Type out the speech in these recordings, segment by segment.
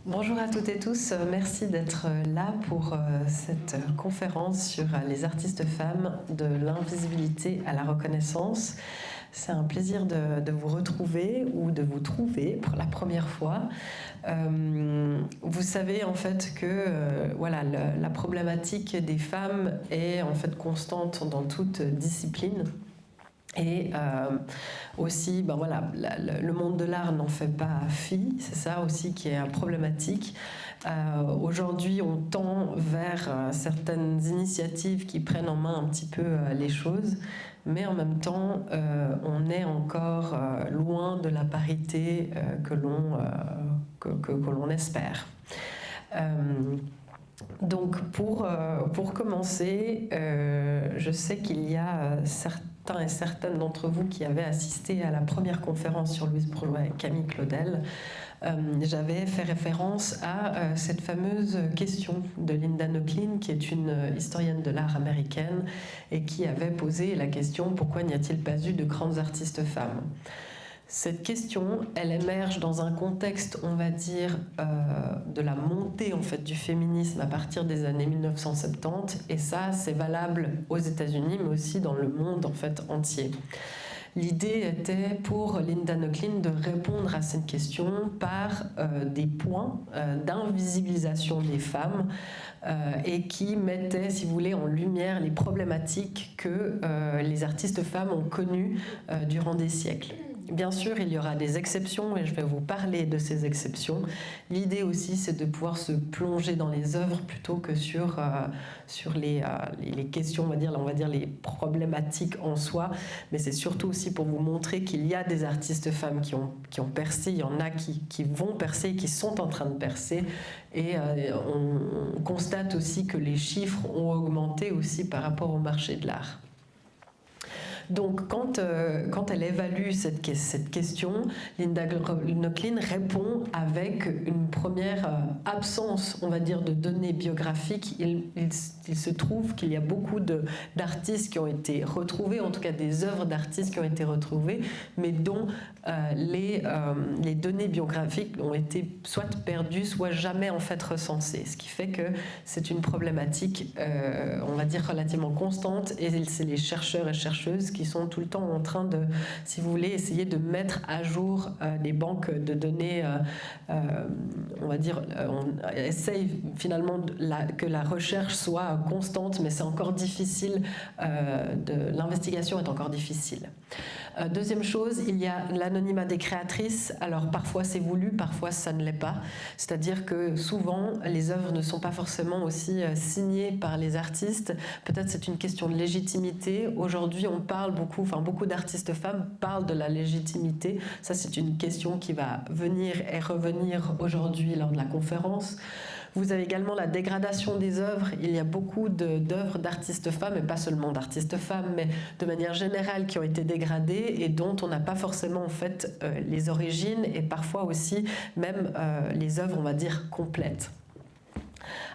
Bonjour à toutes et tous, merci d'être là pour cette conférence sur les artistes femmes de l'invisibilité à la reconnaissance. C'est un plaisir de vous retrouver ou de vous trouver pour la première fois. Vous savez en fait que voilà, la problématique des femmes est en fait constante dans toute discipline. Et aussi, ben voilà, le monde de l'art n'en fait pas fi, c'est ça aussi qui est problématique. Aujourd'hui, on tend vers certaines initiatives qui prennent en main un petit peu les choses, mais en même temps, on est encore loin de la parité que l'on espère. Donc pour commencer, je sais qu'il y a certains et certaines d'entre vous qui avaient assisté à la première conférence sur Louise Bourgeois et Camille Claudel. J'avais fait référence à cette fameuse question de Linda Nochlin, qui est une historienne de l'art américaine et qui avait posé la question « Pourquoi n'y a-t-il pas eu de grandes artistes femmes ?» Cette question, elle émerge dans un contexte, on va dire, de la montée en fait du féminisme à partir des années 1970, et ça, c'est valable aux États-Unis, mais aussi dans le monde en fait entier. L'idée était pour Linda Nochlin de répondre à cette question par des points d'invisibilisation des femmes et qui mettaient, si vous voulez, en lumière les problématiques que les artistes femmes ont connues durant des siècles. Bien sûr, il y aura des exceptions et je vais vous parler de ces exceptions. L'idée aussi, c'est de pouvoir se plonger dans les œuvres plutôt que sur les questions, on va dire les problématiques en soi. Mais c'est surtout aussi pour vous montrer qu'il y a des artistes femmes qui ont percé, il y en a qui vont percer, qui sont en train de percer. Et on constate aussi que les chiffres ont augmenté aussi par rapport au marché de l'art. Donc, quand elle évalue cette question, Linda Nochlin répond avec une première absence, on va dire, de données biographiques. Il se trouve qu'il y a beaucoup d'artistes qui ont été retrouvés, en tout cas des œuvres d'artistes qui ont été retrouvées, mais dont les données biographiques ont été soit perdues, soit jamais en fait recensées. Ce qui fait que c'est une problématique, on va dire, relativement constante, et c'est les chercheurs et chercheuses qui sont tout le temps en train de, si vous voulez, essayer de mettre à jour les banques de données, on va dire, on essaye finalement que la recherche soit constante, mais c'est encore difficile, l'investigation est encore difficile. Deuxième chose, il y a l'anonymat des créatrices. Alors parfois c'est voulu, parfois ça ne l'est pas. C'est-à-dire que souvent les œuvres ne sont pas forcément aussi signées par les artistes. Peut-être c'est une question de légitimité. Aujourd'hui on parle beaucoup, beaucoup d'artistes femmes parlent de la légitimité. Ça c'est une question qui va venir et revenir aujourd'hui lors de la conférence. Vous avez également la dégradation des œuvres. Il y a beaucoup d'œuvres d'artistes femmes, et pas seulement d'artistes femmes, mais de manière générale qui ont été dégradées et dont on n'a pas forcément en fait les origines et parfois aussi même les œuvres, on va dire, complètes.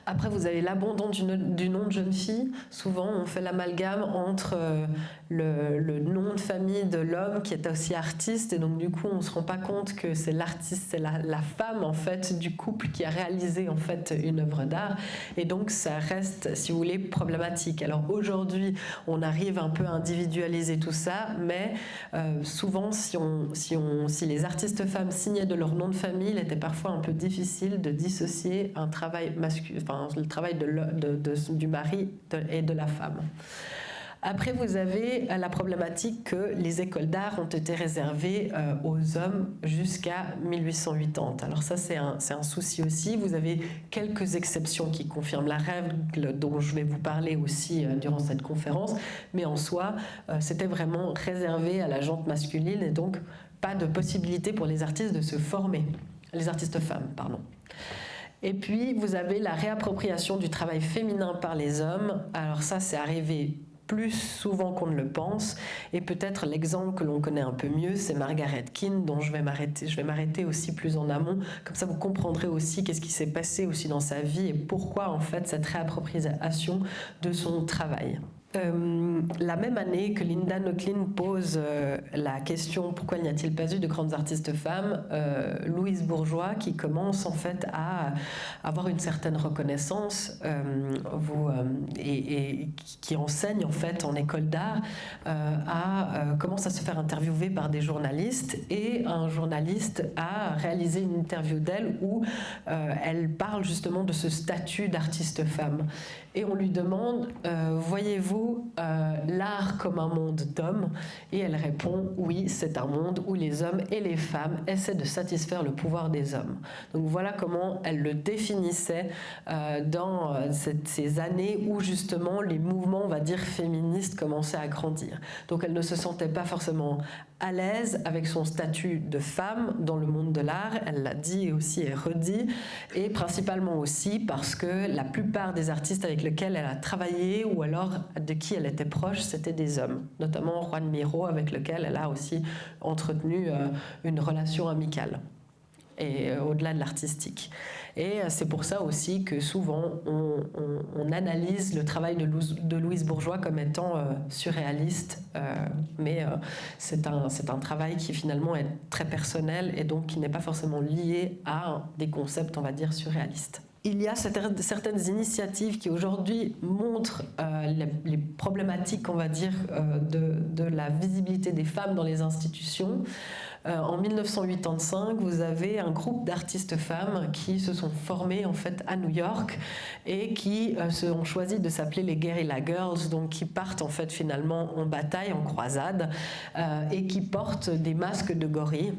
Après, vous avez l'abandon du nom de jeune fille. Souvent, on fait l'amalgame entre le nom de famille de l'homme qui est aussi artiste, et donc du coup, on ne se rend pas compte que c'est l'artiste, c'est la femme en fait du couple qui a réalisé en fait une œuvre d'art, et donc ça reste, si vous voulez, problématique. Alors aujourd'hui, on arrive un peu à individualiser tout ça, mais souvent, si les artistes femmes signaient de leur nom de famille, il était parfois un peu difficile de dissocier un travail masculin, le travail du mari et de la femme. Après, vous avez la problématique que les écoles d'art ont été réservées aux hommes jusqu'à 1880. Alors ça, c'est un souci aussi. Vous avez quelques exceptions qui confirment la règle dont je vais vous parler aussi durant cette conférence, mais en soi, c'était vraiment réservé à la gente masculine, et donc pas de possibilité pour les artistes de se former. Les artistes femmes, pardon. Et puis, vous avez la réappropriation du travail féminin par les hommes. Alors ça, c'est arrivé plus souvent qu'on ne le pense, et peut-être l'exemple que l'on connaît un peu mieux, c'est Margaret Keane, dont je vais m'arrêter aussi plus en amont, comme ça vous comprendrez aussi qu'est-ce qui s'est passé aussi dans sa vie et pourquoi en fait cette réappropriation de son travail. la même année que Linda Nochlin pose la question pourquoi n'y a-t-il pas eu de grandes artistes femmes, Louise Bourgeois, qui commence en fait à avoir une certaine reconnaissance et qui enseigne en fait en école d'art, commence à se faire interviewer par des journalistes, et un journaliste a réalisé une interview d'elle où elle parle justement de ce statut d'artiste femme. Et on lui demande voyez-vous l'art comme un monde d'hommes? Et elle répond oui, c'est un monde où les hommes et les femmes essaient de satisfaire le pouvoir des hommes. Donc voilà comment elle le définissait dans ces années où justement les mouvements, on va dire, féministes commençaient à grandir. Donc elle ne se sentait pas forcément à l'aise avec son statut de femme dans le monde de l'art, elle l'a dit aussi et redit, et principalement aussi parce que la plupart des artistes avec lesquels elle a travaillé ou alors de qui elle était proche, c'était des hommes, notamment Juan Miro, avec lequel elle a aussi entretenu une relation amicale, et au-delà de l'artistique. Et c'est pour ça aussi que souvent on analyse le travail de Louise Bourgeois comme étant surréaliste, mais c'est un travail qui finalement est très personnel et donc qui n'est pas forcément lié à des concepts, on va dire, surréalistes. Il y a certaines initiatives qui aujourd'hui montrent les problématiques, on va dire, de la visibilité des femmes dans les institutions. En 1985, vous avez un groupe d'artistes femmes qui se sont formés en fait à New York et qui ont choisi de s'appeler les Guerrilla Girls, donc qui partent en fait finalement en bataille, en croisade, et qui portent des masques de gorille.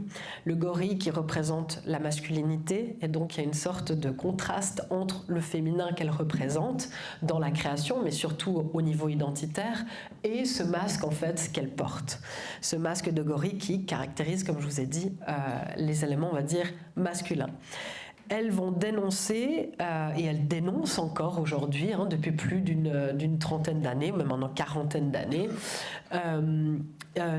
Le gorille qui représente la masculinité, et donc il y a une sorte de contraste entre le féminin qu'elle représente dans la création, mais surtout au niveau identitaire, et ce masque en fait qu'elle porte. Ce masque de gorille qui caractérise, comme je vous ai dit, les éléments, on va dire, masculins. Elles vont dénoncer, et elles dénoncent encore aujourd'hui, depuis plus d'une trentaine d'années, même en une quarantaine d'années,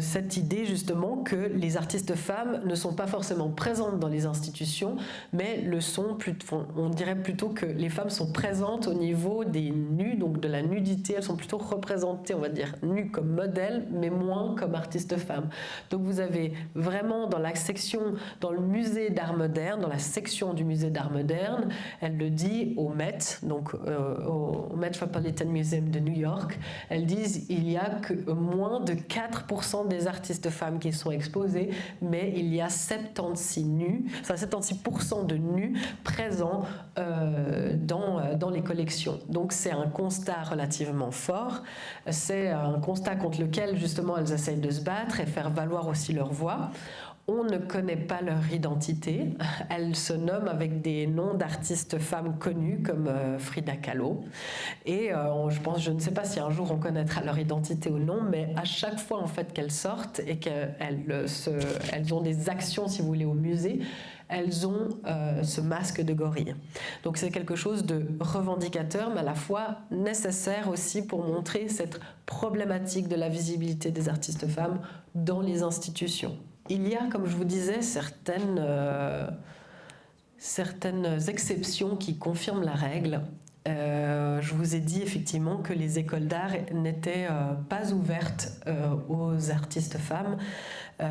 cette idée justement que les artistes femmes ne sont pas forcément présentes dans les institutions, mais le sont plutôt, on dirait plutôt que les femmes sont présentes au niveau des nus, donc de la nudité, elles sont plutôt représentées, on va dire, nues comme modèles, mais moins comme artistes femmes. Donc vous avez vraiment dans la section, dans le musée d'art moderne, dans la section du musée d'art moderne, elle le dit au Met, donc au Metropolitan Museum de New York, elles disent il y a que moins de 4% des artistes femmes qui sont exposées, mais il y a 76% de nus présents dans les collections. Donc c'est un constat relativement fort, c'est un constat contre lequel justement elles essayent de se battre et faire valoir aussi leur voix. On ne connaît pas leur identité. Elles se nomment avec des noms d'artistes femmes connues comme Frida Kahlo. Et je ne sais pas si un jour on connaîtra leur identité ou non, mais à chaque fois en fait qu'elles sortent et qu'elles ont des actions, si vous voulez, au musée, elles ont ce masque de gorille. Donc c'est quelque chose de revendicateur, mais à la fois nécessaire aussi pour montrer cette problématique de la visibilité des artistes femmes dans les institutions. Il y a, comme je vous disais, certaines exceptions qui confirment la règle. Je vous ai dit effectivement que les écoles d'art n'étaient pas ouvertes aux artistes femmes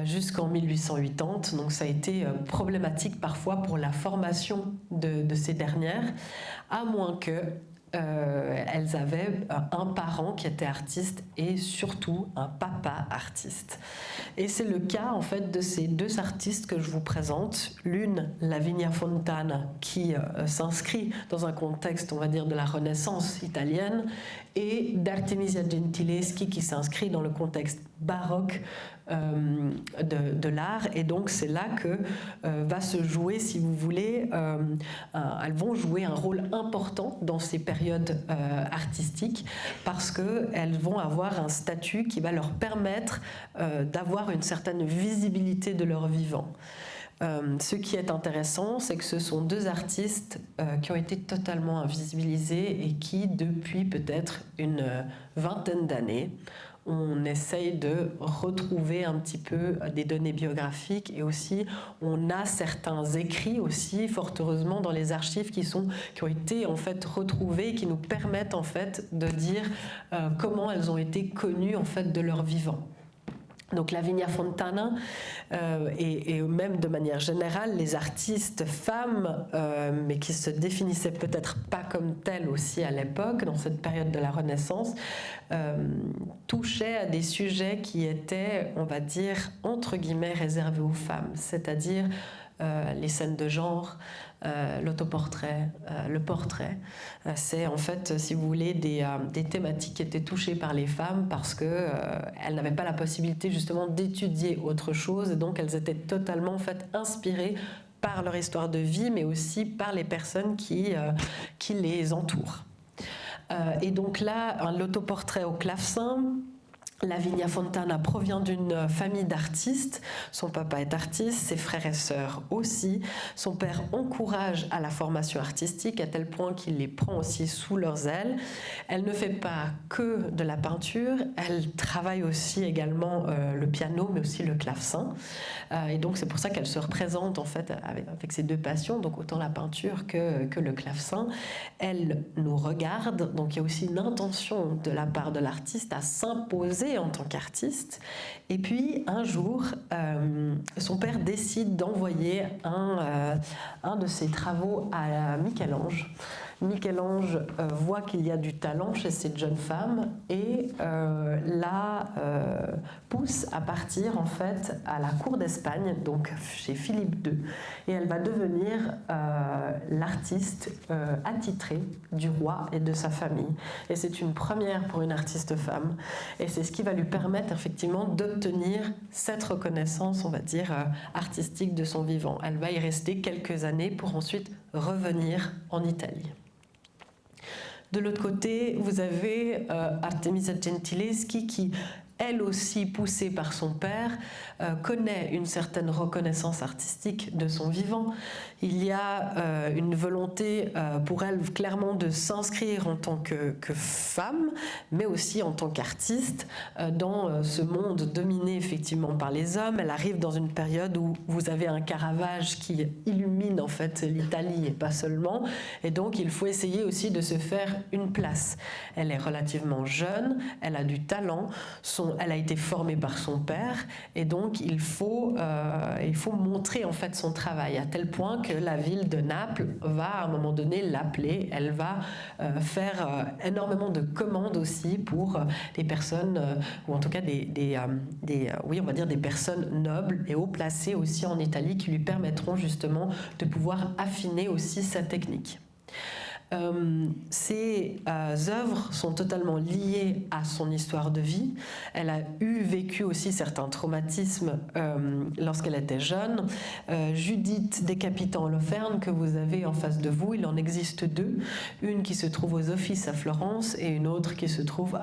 jusqu'en 1880, donc ça a été problématique parfois pour la formation de ces dernières, à moins que elles avaient un parent qui était artiste et surtout un papa artiste. Et c'est le cas en fait de ces deux artistes que je vous présente. L'une, Lavinia Fontana, qui s'inscrit dans un contexte, on va dire, de la Renaissance italienne, et d'Artemisia Gentileschi qui s'inscrit dans le contexte baroque de l'art. Et donc c'est là que va se jouer, si vous voulez, elles vont jouer un rôle important dans ces périodes artistiques, parce qu'elles vont avoir un statut qui va leur permettre d'avoir une certaine visibilité de leur vivant. Ce qui est intéressant, c'est que ce sont deux artistes qui ont été totalement invisibilisés et qui, depuis peut-être une vingtaine d'années, on essaye de retrouver un petit peu des données biographiques, et aussi on a certains écrits aussi, fort heureusement, dans les archives qui ont été en fait retrouvés, qui nous permettent en fait de dire comment elles ont été connues en fait de leur vivant. Donc Lavinia Fontana et même de manière générale les artistes femmes, mais qui se définissaient peut-être pas comme telles aussi à l'époque, dans cette période de la Renaissance, touchaient à des sujets qui étaient, on va dire, entre guillemets, réservés aux femmes, c'est-à-dire les scènes de genre, l'autoportrait, le portrait. C'est en fait, si vous voulez, des thématiques qui étaient touchées par les femmes parce qu'elles n'avaient pas la possibilité justement d'étudier autre chose, et donc elles étaient totalement en fait inspirées par leur histoire de vie, mais aussi par les personnes qui les entourent. Et donc là, l'autoportrait au clavecin. Lavinia Fontana provient d'une famille d'artistes. Son papa est artiste, ses frères et sœurs aussi. Son père encourage à la formation artistique à tel point qu'il les prend aussi sous leurs ailes. Elle ne fait pas que de la peinture, elle travaille aussi également le piano, mais aussi le clavecin. Et donc c'est pour ça qu'elle se représente en fait avec ces deux passions, donc autant la peinture que le clavecin. Elle nous regarde, donc il y a aussi une intention de la part de l'artiste à s'imposer en tant qu'artiste. Et puis un jour, son père décide d'envoyer un de ses travaux à Michel-Ange. Michel-Ange voit qu'il y a du talent chez cette jeune femme et la pousse à partir en fait à la cour d'Espagne, donc chez Philippe II, et elle va devenir l'artiste attitrée du roi et de sa famille. Et c'est une première pour une artiste femme, et c'est ce qui va lui permettre effectivement d'obtenir cette reconnaissance, on va dire, artistique de son vivant. Elle va y rester quelques années pour ensuite revenir en Italie. De l'autre côté, vous avez Artemisia Gentileschi qui, elle aussi poussée par son père, connaît une certaine reconnaissance artistique de son vivant. Il y a une volonté pour elle clairement de s'inscrire en tant que femme, mais aussi en tant qu'artiste dans ce monde dominé effectivement par les hommes. Elle arrive dans une période où vous avez un Caravage qui illumine en fait l'Italie et pas seulement, et donc il faut essayer aussi de se faire une place. Elle est relativement jeune, elle a du talent, elle a été formée par son père, et donc il faut montrer en fait son travail, à tel point que la ville de Naples va à un moment donné l'appeler. Elle va faire énormément de commandes aussi pour des personnes, ou en tout cas on va dire des personnes nobles et haut placées aussi en Italie, qui lui permettront justement de pouvoir affiner aussi sa technique. Ses œuvres sont totalement liées à son histoire de vie. Elle a vécu aussi certains traumatismes lorsqu'elle était jeune. Judith décapitant Holoferne, que vous avez en face de vous, il en existe deux. Une qui se trouve aux Offices à Florence et une autre qui se trouve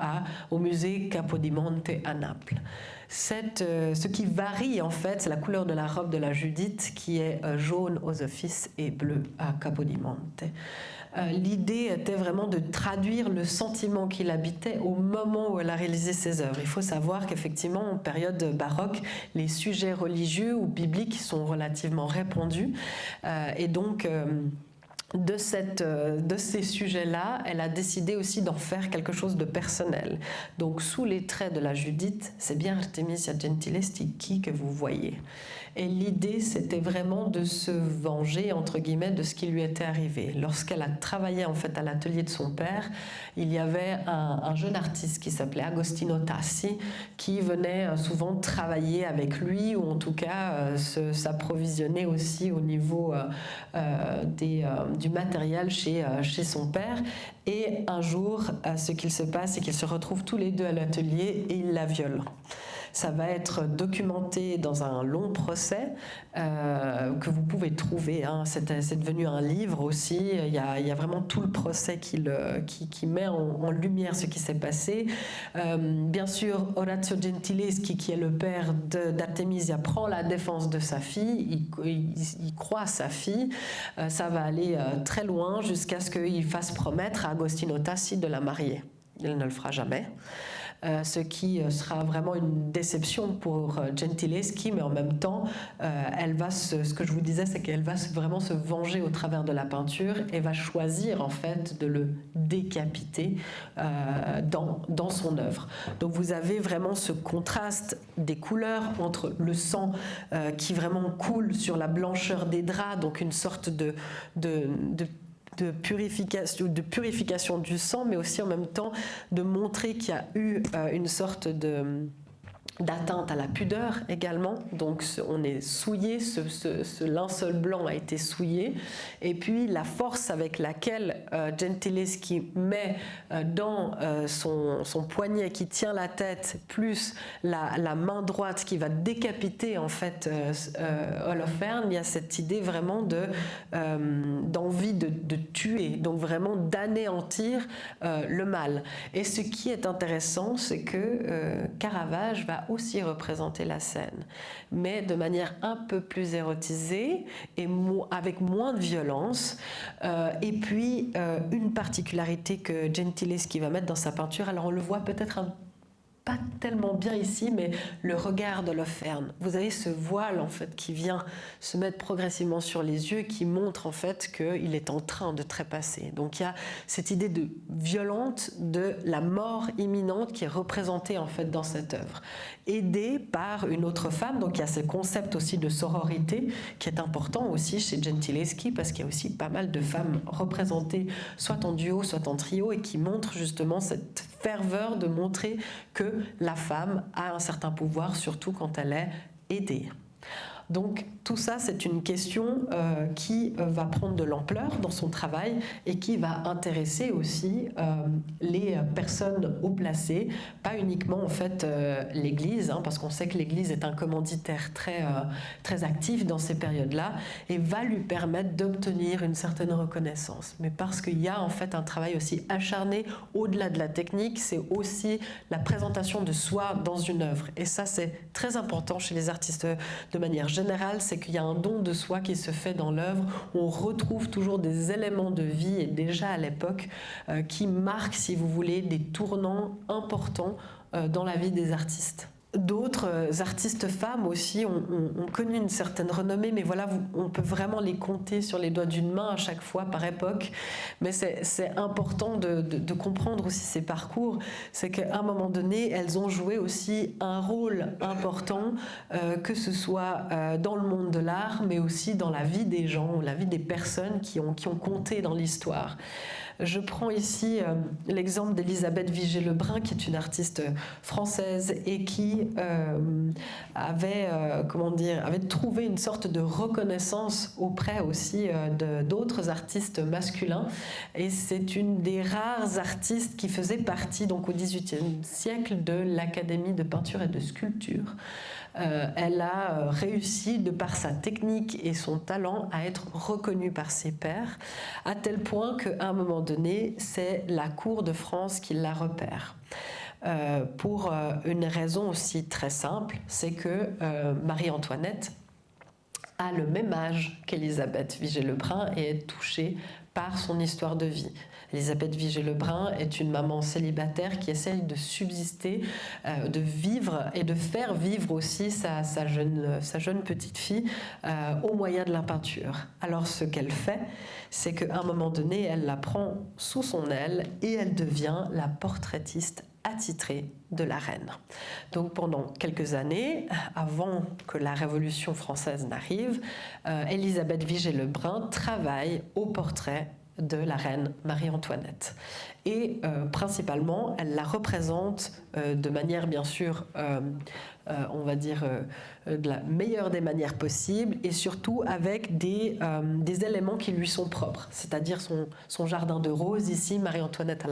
au musée Capodimonte à Naples. Ce qui varie en fait, c'est la couleur de la robe de la Judith, qui est jaune aux Offices et bleu à Capodimonte. L'idée était vraiment de traduire le sentiment qui l'habitait au moment où elle a réalisé ses œuvres. Il faut savoir qu'effectivement, en période baroque, les sujets religieux ou bibliques sont relativement répandus. Et donc, de ces sujets-là, elle a décidé aussi d'en faire quelque chose de personnel. Donc, sous les traits de la Judith, c'est bien Artemisia Gentileschi que vous voyez. Et l'idée, c'était vraiment de se venger, entre guillemets, de ce qui lui était arrivé. Lorsqu'elle a travaillé en fait à l'atelier de son père, il y avait un jeune artiste qui s'appelait Agostino Tassi, qui venait souvent travailler avec lui, ou en tout cas s'approvisionner aussi au niveau du matériel chez son père. Et un jour, ce qu'il se passe, c'est qu'ils se retrouvent tous les deux à l'atelier et il la viole. Ça va être documenté dans un long procès que vous pouvez trouver. C'est devenu un livre aussi. Il y a vraiment tout le procès qui met en lumière ce qui s'est passé. Bien sûr, Orazio Gentileschi, qui est le père d'Artemisia, prend la défense de sa fille. Il croit à sa fille. Ça va aller très loin jusqu'à ce qu'il fasse promettre à Agostino Tassi de la marier. Il ne le fera jamais. ce qui sera vraiment une déception pour Gentileschi, mais en même temps, ce que je vous disais, c'est qu'elle va vraiment se venger au travers de la peinture et va choisir en fait de le décapiter dans son œuvre. Donc vous avez vraiment ce contraste des couleurs entre le sang qui vraiment coule sur la blancheur des draps, donc une sorte de purification du sang, mais aussi en même temps de montrer qu'il y a eu une sorte d'atteinte à la pudeur également. Donc on est souillé, ce linceul blanc a été souillé, et puis la force avec laquelle Gentileschi met dans son poignet qui tient la tête, plus la main droite qui va décapiter en fait Holoferne, il y a cette idée vraiment d'envie de tuer, donc vraiment d'anéantir le mal. Et ce qui est intéressant, c'est que Caravage va aussi représenter la scène, mais de manière un peu plus érotisée et avec moins de violence. Et puis, une particularité que Gentileschi va mettre dans sa peinture, alors on le voit peut-être pas tellement bien ici, mais le regard d'Holoferne. Vous avez ce voile en fait qui vient se mettre progressivement sur les yeux, qui montre en fait qu'il est en train de trépasser. Donc il y a cette idée violente de la mort imminente qui est représentée en fait dans cette œuvre, aidée par une autre femme. Donc il y a ce concept aussi de sororité qui est important aussi chez Gentileschi, parce qu'il y a aussi pas mal de femmes représentées soit en duo, soit en trio, et qui montrent justement cette ferveur de montrer que la femme a un certain pouvoir, surtout quand elle est aidée. Donc tout ça, c'est une question qui va prendre de l'ampleur dans son travail et qui va intéresser aussi les personnes haut placées, pas uniquement en fait l'Église, parce qu'on sait que l'Église est un commanditaire très actif dans ces périodes-là et va lui permettre d'obtenir une certaine reconnaissance. Mais parce qu'il y a en fait un travail aussi acharné au-delà de la technique, c'est aussi la présentation de soi dans une œuvre. Et ça, c'est très important chez les artistes de manière générale, c'est qu'il y a un don de soi qui se fait dans l'œuvre, où on retrouve toujours des éléments de vie, et déjà à l'époque, qui marquent, si vous voulez, des tournants importants dans la vie des artistes. D'autres artistes femmes aussi ont connu une certaine renommée, mais voilà, on peut vraiment les compter sur les doigts d'une main à chaque fois par époque. Mais c'est important de comprendre aussi ces parcours. C'est qu'à un moment donné, elles ont joué aussi un rôle important, que ce soit dans le monde de l'art, mais aussi dans la vie des gens, la vie des personnes qui ont compté dans l'histoire. Je prends ici l'exemple d'Elisabeth Vigée-Lebrun, qui est une artiste française et qui avait trouvé une sorte de reconnaissance auprès aussi d'autres artistes masculins. Et c'est une des rares artistes qui faisait partie, donc au XVIIIe siècle, de l'Académie de peinture et de sculpture. Elle a réussi, de par sa technique et son talent, à être reconnue par ses pairs, à tel point qu'à un moment donné, c'est la cour de France qui la repère. Pour une raison aussi très simple, c'est que Marie-Antoinette a le même âge qu'Élisabeth Vigée-Lebrun et est touchée par son histoire de vie. Elisabeth Vigée-Lebrun est une maman célibataire qui essaye de subsister, de vivre et de faire vivre aussi sa jeune petite fille au moyen de la peinture. Alors ce qu'elle fait, c'est qu'à un moment donné, elle la prend sous son aile et elle devient la portraitiste attitrée de la reine. Donc pendant quelques années, avant que la Révolution française n'arrive, Elisabeth Vigée-Lebrun travaille au portrait de la reine Marie-Antoinette. Et principalement, elle la représente de manière bien sûr, on va dire, de la meilleure des manières possibles, et surtout avec des éléments qui lui sont propres, c'est-à-dire son jardin de roses, ici Marie-Antoinette à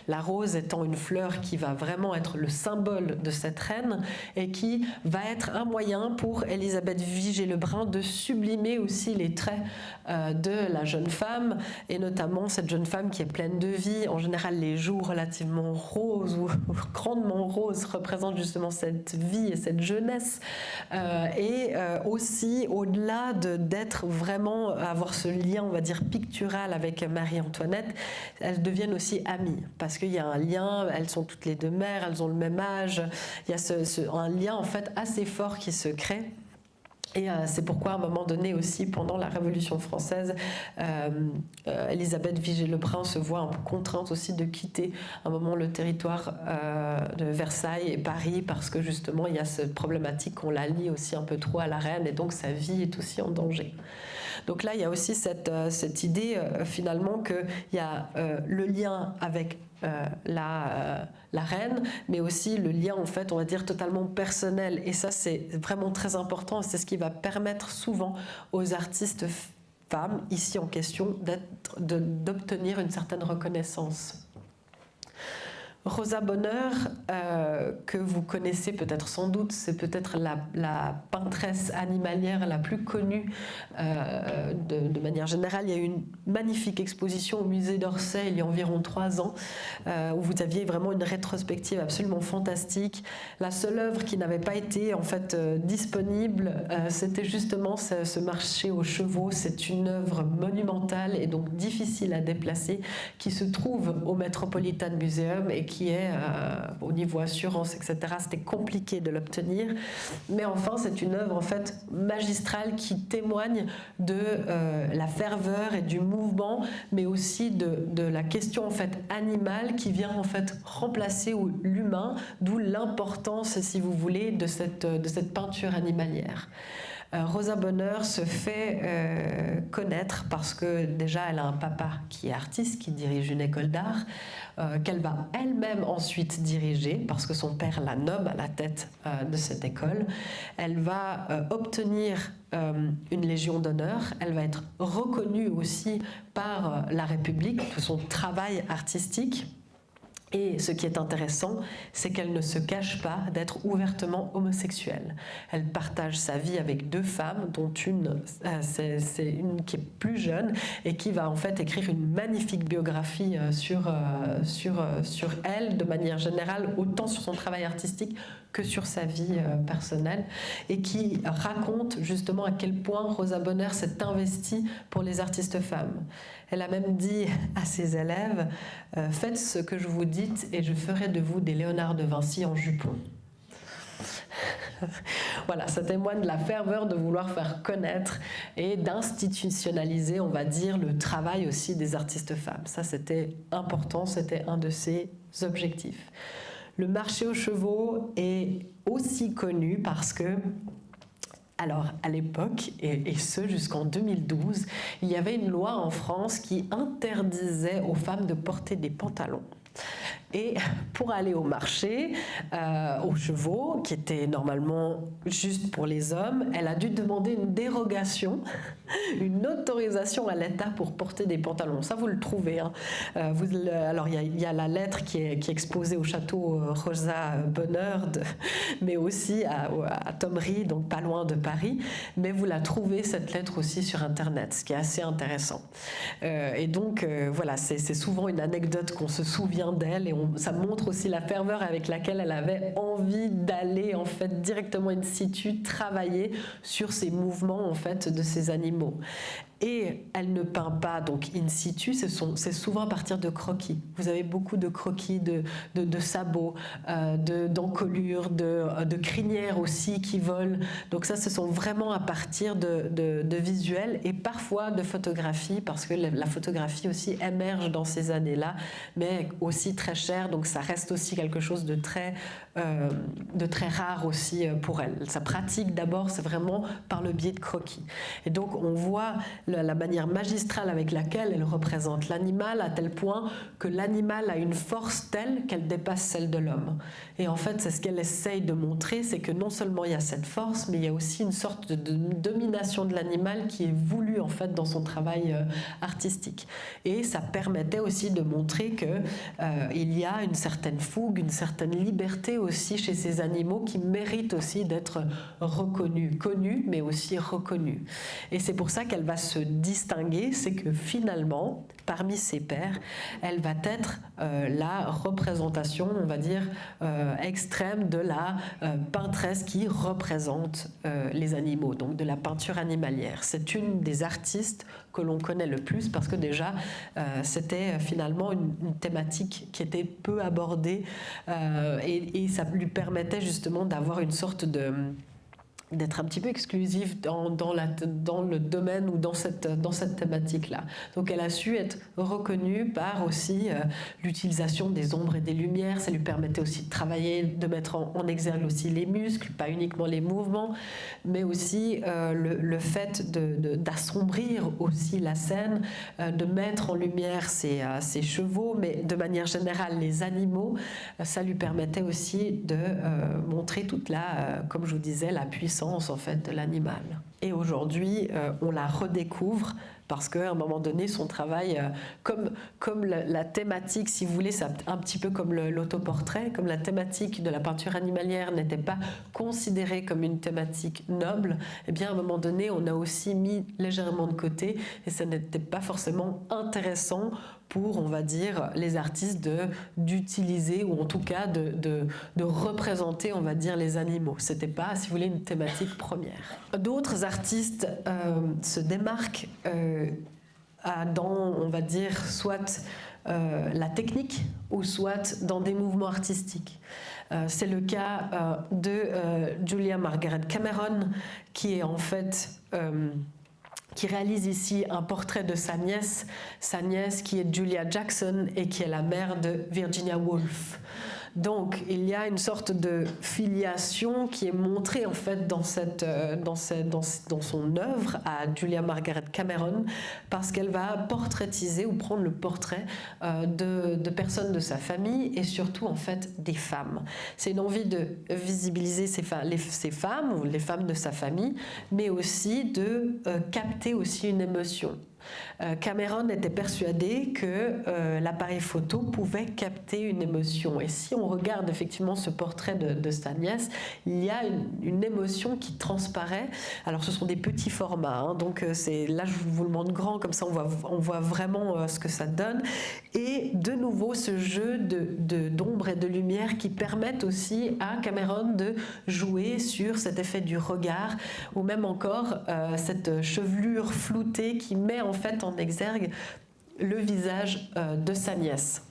la rose étant une fleur qui va vraiment être le symbole de cette reine et qui va être un moyen pour Elisabeth Vigée-Lebrun de sublimer aussi les traits de la jeune femme, et notamment cette jeune femme qui est pleine de vie. En général, les joues relativement roses ou grandement roses représentent justement cette vie et cette jeunesse. Et aussi, au-delà d'être vraiment, avoir ce lien, on va dire, pictural avec Marie-Antoinette, elles deviennent aussi amies, parce qu'il y a un lien, elles sont toutes les deux mères, elles ont le même âge, il y a un lien en fait assez fort qui se crée. Et c'est pourquoi, à un moment donné aussi, pendant la Révolution française, Élisabeth Vigée-Lebrun se voit un peu contrainte aussi de quitter un moment le territoire de Versailles et Paris, parce que justement, il y a cette problématique qu'on la lie aussi un peu trop à la reine, et donc sa vie est aussi en danger. Donc là, il y a aussi cette idée, finalement, qu'il y a le lien avec la reine, mais aussi le lien, en fait, on va dire, totalement personnel. Et ça, c'est vraiment très important. C'est ce qui va permettre souvent aux artistes femmes, ici en question, d'obtenir une certaine reconnaissance. Rosa Bonheur, que vous connaissez peut-être sans doute, c'est peut-être la peintresse animalière la plus connue de manière générale. Il y a eu une magnifique exposition au musée d'Orsay il y a environ 3 ans, où vous aviez vraiment une rétrospective absolument fantastique. La seule œuvre qui n'avait pas été en fait disponible, c'était justement ce marché aux chevaux. C'est une œuvre monumentale et donc difficile à déplacer, qui se trouve au Metropolitan Museum et qui est au niveau assurance, etc. C'était compliqué de l'obtenir, mais enfin c'est une œuvre en fait magistrale qui témoigne de la ferveur et du mouvement, mais aussi de la question en fait animale qui vient en fait remplacer l'humain, d'où l'importance, si vous voulez, de cette peinture animalière. Rosa Bonheur se fait connaître parce que déjà elle a un papa qui est artiste, qui dirige une école d'art, qu'elle va elle-même ensuite diriger parce que son père la nomme à la tête de cette école. Elle va obtenir une Légion d'honneur, elle va être reconnue aussi par la République pour son travail artistique. Et ce qui est intéressant, c'est qu'elle ne se cache pas d'être ouvertement homosexuelle. Elle partage sa vie avec 2 femmes, dont une, c'est une qui est plus jeune et qui va en fait écrire une magnifique biographie sur elle, de manière générale, autant sur son travail artistique que sur sa vie personnelle, et qui raconte justement à quel point Rosa Bonheur s'est investie pour les artistes femmes. Elle a même dit à ses élèves « Faites ce que je vous dis et je ferai de vous des Léonard de Vinci en jupon ». Voilà, ça témoigne de la ferveur de vouloir faire connaître et d'institutionnaliser, on va dire, le travail aussi des artistes femmes. Ça, c'était important, c'était un de ses objectifs. Le marché aux chevaux est aussi connu parce que, alors, à l'époque, et ce jusqu'en 2012, il y avait une loi en France qui interdisait aux femmes de porter des pantalons. Et pour aller au marché, aux chevaux, qui était normalement juste pour les hommes, elle a dû demander une dérogation, une autorisation à l'État pour porter des pantalons. Ça, vous le trouvez. Hein. Alors, il y a la lettre qui est exposée au château Rosa Bonheur, mais aussi à Thomery, donc pas loin de Paris. Mais vous la trouvez, cette lettre aussi, sur Internet, ce qui est assez intéressant. Et donc, voilà, c'est souvent une anecdote qu'on se souvient d'elle, et ça montre aussi la ferveur avec laquelle elle avait envie d'aller en fait directement in situ travailler sur ces mouvements en fait de ces animaux. Et elle ne peint pas donc in situ, c'est souvent à partir de croquis. Vous avez beaucoup de croquis de sabots, d'encolures, de crinières aussi qui volent. Donc ça, ce sont vraiment à partir de visuels et parfois de photographies, parce que la photographie aussi émerge dans ces années-là, mais aussi très chère, donc ça reste aussi quelque chose de très rare aussi pour elle. Sa pratique d'abord, c'est vraiment par le biais de croquis. Et donc on voit la manière magistrale avec laquelle elle représente l'animal, à tel point que l'animal a une force telle qu'elle dépasse celle de l'homme. Et en fait, c'est ce qu'elle essaye de montrer, c'est que non seulement il y a cette force, mais il y a aussi une sorte de domination de l'animal qui est voulue en fait dans son travail artistique. Et ça permettait aussi de montrer que il y a une certaine fougue, une certaine liberté aussi chez ces animaux qui méritent aussi d'être reconnus, connus, mais aussi reconnus. Et c'est pour ça qu'elle va se se distinguer, c'est que finalement, parmi ses pairs, elle va être la représentation, on va dire, extrême de la peintresse qui représente les animaux, donc de la peinture animalière. C'est une des artistes que l'on connaît le plus parce que déjà, c'était finalement une thématique qui était peu abordée et ça lui permettait justement d'avoir une sorte d'être un petit peu exclusive dans le domaine ou dans cette thématique-là. Donc elle a su être reconnue par aussi l'utilisation des ombres et des lumières. Ça lui permettait aussi de travailler, de mettre en exergue aussi les muscles, pas uniquement les mouvements, mais aussi le fait d'assombrir aussi la scène, de mettre en lumière ses chevaux, mais de manière générale les animaux. Ça lui permettait aussi de montrer toute comme je vous disais, la puissance en fait de l'animal. Et aujourd'hui, on la redécouvre parce qu'à un moment donné, son travail, comme la thématique, si vous voulez, c'est un petit peu comme l'autoportrait, comme la thématique de la peinture animalière n'était pas considérée comme une thématique noble, eh bien à un moment donné, on a aussi mis légèrement de côté et ça n'était pas forcément intéressant pour, on va dire, les artistes d'utiliser ou en tout cas de représenter, on va dire, les animaux. C'était pas, si vous voulez, une thématique première. D'autres artistes se démarquent dans, on va dire, soit la technique ou soit dans des mouvements artistiques. C'est le cas de Julia Margaret Cameron, qui est en fait qui réalise ici un portrait de sa nièce qui est Julia Jackson et qui est la mère de Virginia Woolf. Donc il y a une sorte de filiation qui est montrée en fait dans son œuvre à Julia Margaret Cameron, parce qu'elle va portraitiser ou prendre le portrait de personnes de sa famille et surtout en fait des femmes. C'est une envie de visibiliser ces femmes ou les femmes de sa famille, mais aussi de capter aussi une émotion. Cameron était persuadé que l'appareil photo pouvait capter une émotion. Et si on regarde effectivement ce portrait de sa nièce, il y a une émotion qui transparaît. Alors ce sont des petits formats, hein, donc là je vous le montre grand, comme ça on voit vraiment ce que ça donne. Et de nouveau ce jeu d'ombre et de lumière qui permettent aussi à Cameron de jouer sur cet effet du regard, ou même encore cette chevelure floutée qui met en fait en exergue le visage de sa nièce.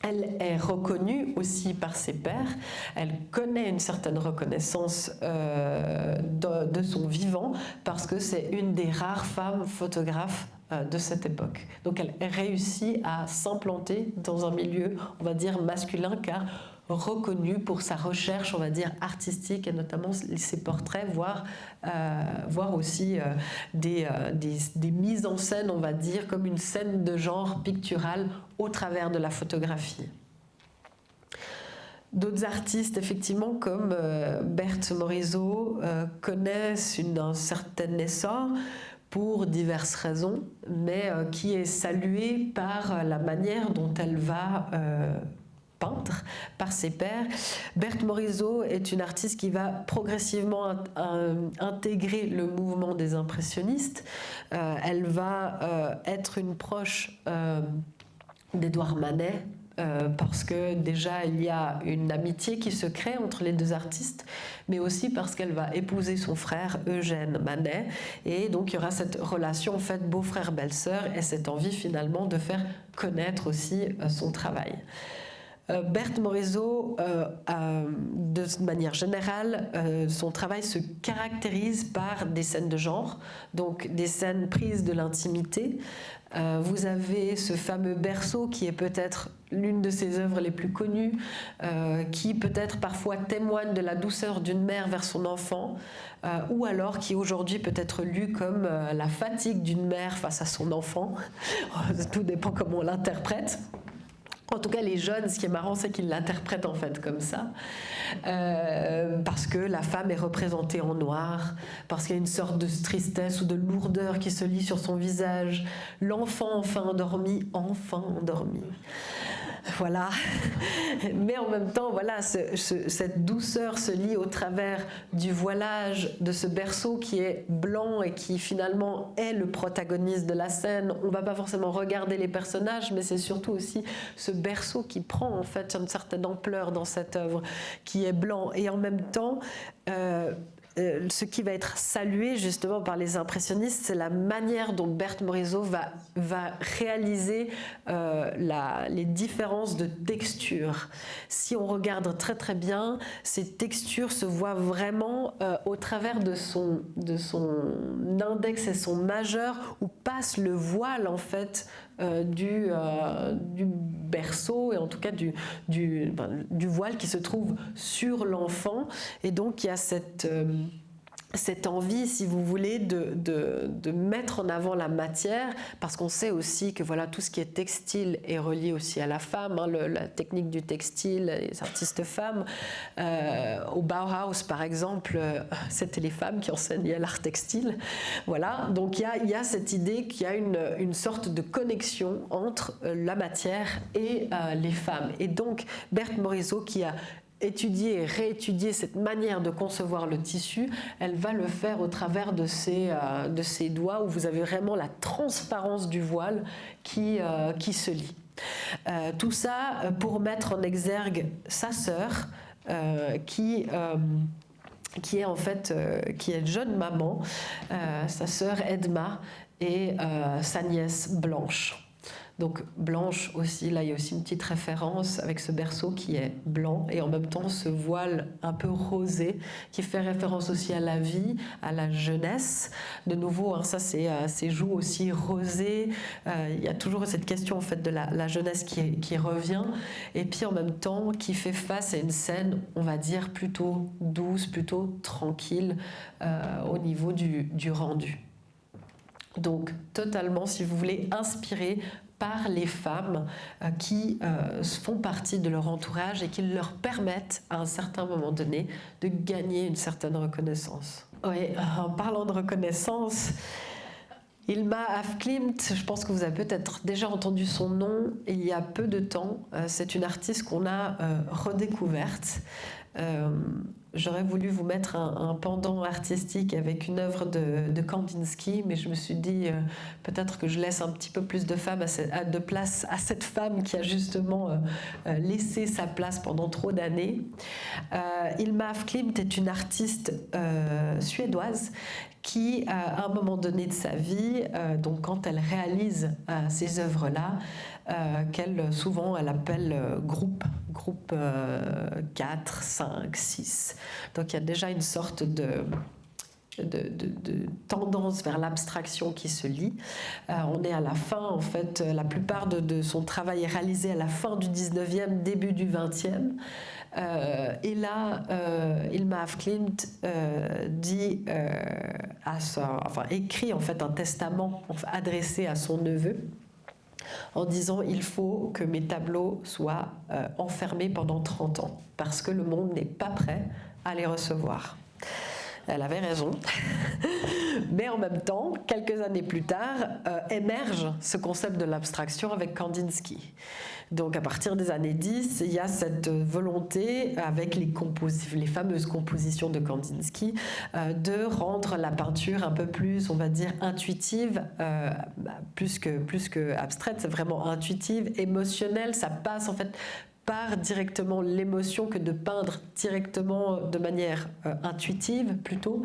Elle est reconnue aussi par ses pairs, elle connaît une certaine reconnaissance de son vivant parce que c'est une des rares femmes photographes de cette époque. Donc elle réussit à s'implanter dans un milieu, on va dire, masculin, car reconnue pour sa recherche, on va dire, artistique, et notamment ses portraits, voire aussi des mises en scène, on va dire, comme une scène de genre picturale au travers de la photographie. D'autres artistes, effectivement, comme Berthe Morisot, connaissent un certain essor pour diverses raisons, mais qui est saluée par la manière dont elle va peindre par ses pairs. Berthe Morisot est une artiste qui va progressivement intégrer le mouvement des impressionnistes. Elle va être une proche d'Édouard Manet, parce que déjà il y a une amitié qui se crée entre les deux artistes, mais aussi parce qu'elle va épouser son frère Eugène Manet, et donc il y aura cette relation en fait beau-frère-belle-sœur et cette envie finalement de faire connaître aussi son travail. Berthe Morisot, de manière générale, son travail se caractérise par des scènes de genre, donc des scènes prises de l'intimité. Vous avez ce fameux berceau qui est peut-être l'une de ses œuvres les plus connues, qui peut-être parfois témoigne de la douceur d'une mère vers son enfant, ou alors qui aujourd'hui peut être lu comme la fatigue d'une mère face à son enfant. Tout dépend comment on l'interprète. En tout cas, les jeunes, ce qui est marrant, c'est qu'ils l'interprètent en fait comme ça, parce que la femme est représentée en noir, parce qu'il y a une sorte de tristesse ou de lourdeur qui se lit sur son visage. L'enfant enfin endormi. Voilà. Mais en même temps, voilà, cette douceur se lit au travers du voilage de ce berceau qui est blanc et qui finalement est le protagoniste de la scène. On ne va pas forcément regarder les personnages, mais c'est surtout aussi ce berceau qui prend en fait une certaine ampleur dans cette œuvre, qui est blanc. Et en même temps, ce qui va être salué justement par les impressionnistes, c'est la manière dont Berthe Morisot va réaliser les différences de texture. Si on regarde très très bien, ces textures se voient vraiment au travers de son index et son majeur, où passe le voile en fait du berceau, et en tout cas du voile qui se trouve sur l'enfant. Et donc il y a cette envie, si vous voulez, de mettre en avant la matière, parce qu'on sait aussi que voilà, tout ce qui est textile est relié aussi à la femme, hein, la technique du textile, les artistes femmes. Au Bauhaus, par exemple, c'était les femmes qui enseignaient l'art textile. Voilà, donc il y a cette idée qu'il y a une sorte de connexion entre la matière et les femmes. Et donc, Berthe Morisot, qui a étudier et réétudier cette manière de concevoir le tissu, elle va le faire au travers de ses doigts, où vous avez vraiment la transparence du voile qui se lit. Tout ça pour mettre en exergue sa sœur, qui est en fait qui est jeune maman, sa sœur Edma, et sa nièce Blanche. Donc Blanche aussi, là il y a aussi une petite référence avec ce berceau qui est blanc, et en même temps ce voile un peu rosé qui fait référence aussi à la vie, à la jeunesse. De nouveau, hein, ça c'est joues aussi rosées. Il y a toujours cette question en fait de la jeunesse qui revient, et puis en même temps qui fait face à une scène, on va dire, plutôt douce, plutôt tranquille au niveau du rendu. Donc totalement, si vous voulez, inspiré par les femmes qui font partie de leur entourage et qui leur permettent à un certain moment donné de gagner une certaine reconnaissance. Oui, en parlant de reconnaissance, Hilma af Klint, je pense que vous avez peut-être déjà entendu son nom il y a peu de temps. C'est une artiste qu'on a redécouverte. J'aurais voulu vous mettre un pendant artistique avec une œuvre de Kandinsky, mais je me suis dit peut-être que je laisse un petit peu plus de place à cette femme qui a justement laissé sa place pendant trop d'années. Hilma af Klint est une artiste suédoise qui, à un moment donné de sa vie, donc quand elle réalise ces œuvres-là, souvent elle appelle groupe 4, 5, 6. Donc il y a déjà une sorte de tendance vers l'abstraction qui se lit. On est à la fin, en fait, la plupart de son travail est réalisé à la fin du 19e, début du 20e. Et là, Hilma af Klint écrit en fait un testament adressé à son neveu, en disant: il faut que mes tableaux soient enfermés pendant 30 ans, parce que le monde n'est pas prêt à les recevoir. Elle avait raison. Mais en même temps, quelques années plus tard, émerge ce concept de l'abstraction avec Kandinsky. Donc à partir des années 10, il y a cette volonté, avec les fameuses compositions de Kandinsky, de rendre la peinture un peu plus, on va dire, intuitive, plus que abstraite, c'est vraiment intuitive, émotionnelle. Ça passe en fait par directement l'émotion que de peindre directement de manière intuitive plutôt.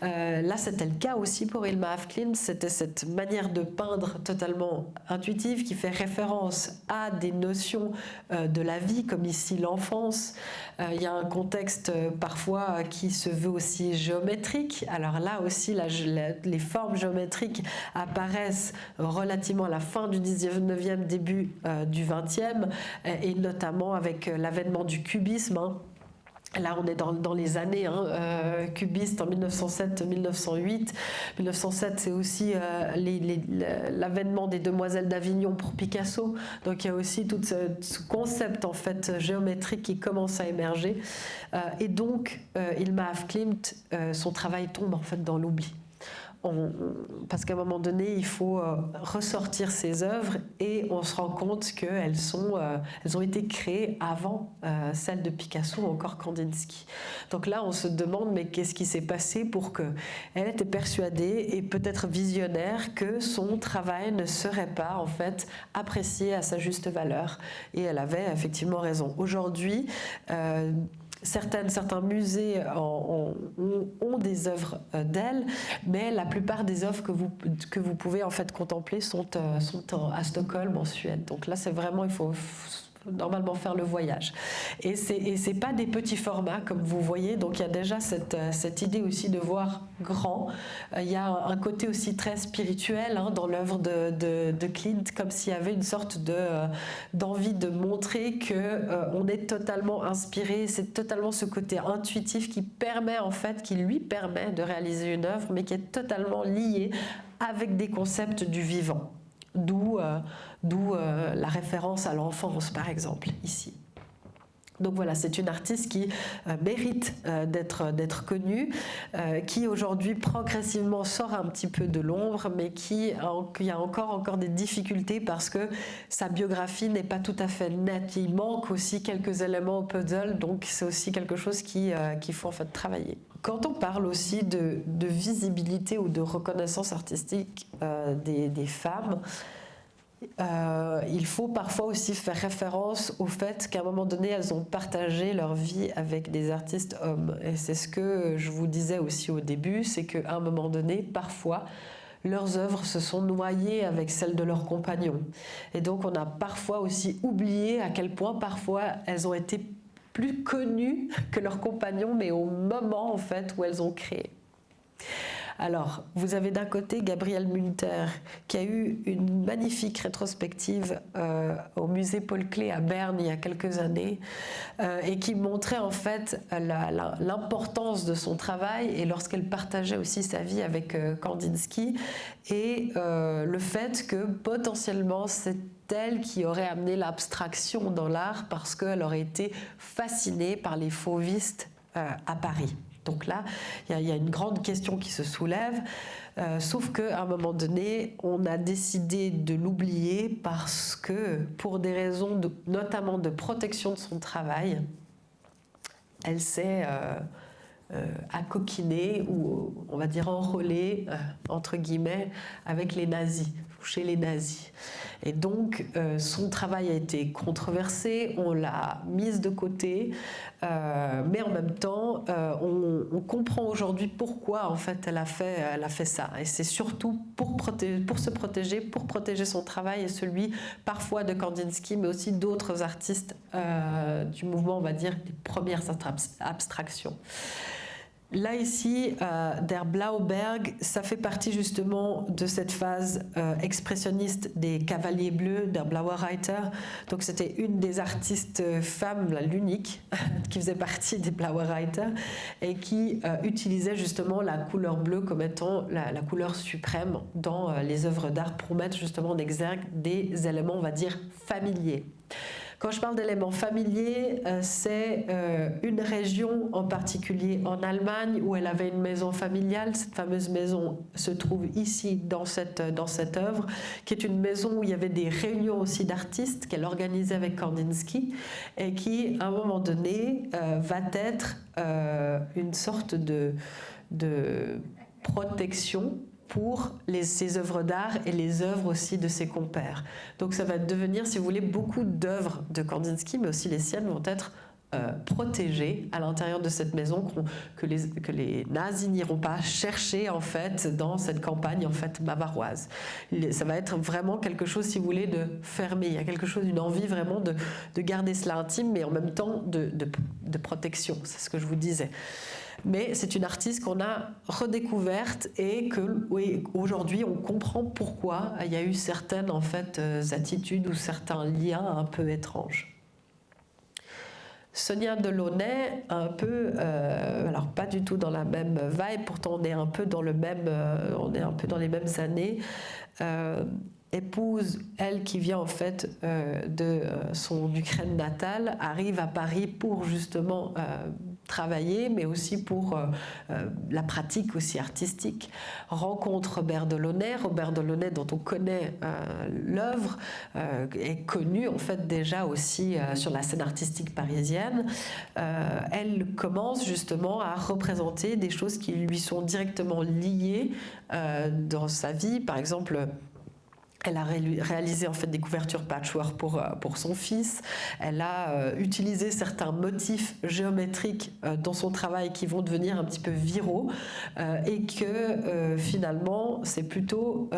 Là, c'était le cas aussi pour Hilma af Klint. C'était cette manière de peindre totalement intuitive qui fait référence à des notions de la vie, comme ici l'enfance. Il y a un contexte parfois qui se veut aussi géométrique. Alors là aussi, les formes géométriques apparaissent relativement à la fin du 19e, début du 20e, et notamment avec l'avènement du cubisme. Là, on est dans les années cubistes en 1907-1908. 1907, c'est aussi l'avènement des Demoiselles d'Avignon pour Picasso. Donc, il y a aussi tout ce concept en fait géométrique qui commence à émerger. Et donc, Hilma af Klint, son travail tombe en fait dans l'oubli. parce qu'à un moment donné, il faut ressortir ces œuvres et on se rend compte qu'elles elles ont été créées avant celles de Picasso ou encore Kandinsky. Donc là, on se demande, mais qu'est-ce qui s'est passé pour que elle était persuadée et peut-être visionnaire que son travail ne serait pas en fait apprécié à sa juste valeur. Et elle avait effectivement raison. Aujourd'hui, certains musées ont des œuvres d'elle, mais la plupart des œuvres que vous pouvez en fait contempler sont à Stockholm, en Suède. Donc là, c'est vraiment, il faut normalement faire le voyage. Et c'est pas des petits formats comme vous voyez, donc il y a déjà cette idée aussi de voir grand. Il y a un côté aussi très spirituel dans l'œuvre de Klimt, comme s'il y avait une sorte d'envie de montrer que on est totalement inspiré. C'est totalement ce côté intuitif qui lui permet de réaliser une œuvre, mais qui est totalement lié avec des concepts du vivant. D'où la référence à l'enfance, par exemple, ici. Donc voilà, c'est une artiste qui mérite d'être connue, qui aujourd'hui progressivement sort un petit peu de l'ombre, mais qui a encore des difficultés parce que sa biographie n'est pas tout à fait nette. Il manque aussi quelques éléments au puzzle, donc c'est aussi quelque chose qu'il faut en fait travailler. Quand on parle aussi de visibilité ou de reconnaissance artistique des femmes, il faut parfois aussi faire référence au fait qu'à un moment donné, elles ont partagé leur vie avec des artistes hommes. Et c'est ce que je vous disais aussi au début, c'est qu'à un moment donné, parfois, leurs œuvres se sont noyées avec celles de leurs compagnons. Et donc on a parfois aussi oublié à quel point parfois elles ont été plus connues que leurs compagnons, mais au moment en fait où elles ont créé. Alors, vous avez d'un côté Gabrielle Münter, qui a eu une magnifique rétrospective au musée Paul Klee à Berne il y a quelques années, et qui montrait en fait l'importance de son travail, et lorsqu'elle partageait aussi sa vie avec Kandinsky, et le fait que potentiellement c'est elle qui aurait amené l'abstraction dans l'art parce qu'elle aurait été fascinée par les fauvistes à Paris. Donc là, il y a une grande question qui se soulève, sauf qu'à un moment donné, on a décidé de l'oublier parce que, pour des raisons notamment de protection de son travail, elle s'est acoquinée ou, on va dire, enrôlée, entre guillemets, avec les nazis, chez les nazis. Et donc, son travail a été controversé, on l'a mise de côté, mais en même temps, on comprend aujourd'hui pourquoi en fait elle a fait ça. Et c'est surtout pour se protéger, pour protéger son travail et celui parfois de Kandinsky, mais aussi d'autres artistes du mouvement, on va dire, des premières abstractions. Là ici, Der Blauberg, ça fait partie justement de cette phase expressionniste des Cavaliers Bleus, Der Blaue Reiter. Donc c'était une des artistes femmes, l'unique, qui faisait partie des Blaue Reiter et qui utilisait justement la couleur bleue comme étant la couleur suprême dans les œuvres d'art pour mettre justement en exergue des éléments, on va dire, familiers. Quand je parle d'éléments familiers, c'est une région en particulier en Allemagne où elle avait une maison familiale. Cette fameuse maison se trouve ici dans cette œuvre, qui est une maison où il y avait des réunions aussi d'artistes qu'elle organisait avec Kandinsky et qui, à un moment donné, va être une sorte de protection pour ses œuvres d'art et les œuvres aussi de ses compères. Donc ça va devenir, si vous voulez, beaucoup d'œuvres de Kandinsky, mais aussi les siennes vont être protégées à l'intérieur de cette maison que les nazis n'iront pas chercher en fait dans cette campagne en fait bavaroise. Ça va être vraiment quelque chose, si vous voulez, de fermé. Il y a quelque chose, une envie vraiment de garder cela intime, mais en même temps de protection. C'est ce que je vous disais. Mais c'est une artiste qu'on a redécouverte et que, oui, aujourd'hui on comprend pourquoi il y a eu certaines en fait attitudes ou certains liens un peu étranges. Sonia Delaunay, un peu, alors pas du tout dans la même vibe, pourtant on est un peu dans les mêmes années. Épouse, elle qui vient en fait de son Ukraine natale, arrive à Paris pour justement travailler, mais aussi pour la pratique aussi artistique. Rencontre Robert Delaunay. Robert Delaunay, dont on connaît l'œuvre, est connu en fait déjà aussi sur la scène artistique parisienne. Elle commence justement à représenter des choses qui lui sont directement liées dans sa vie. Par exemple, elle a réalisé en fait des couvertures patchwork pour son fils. Elle a utilisé certains motifs géométriques dans son travail qui vont devenir un petit peu viraux et que finalement c'est plutôt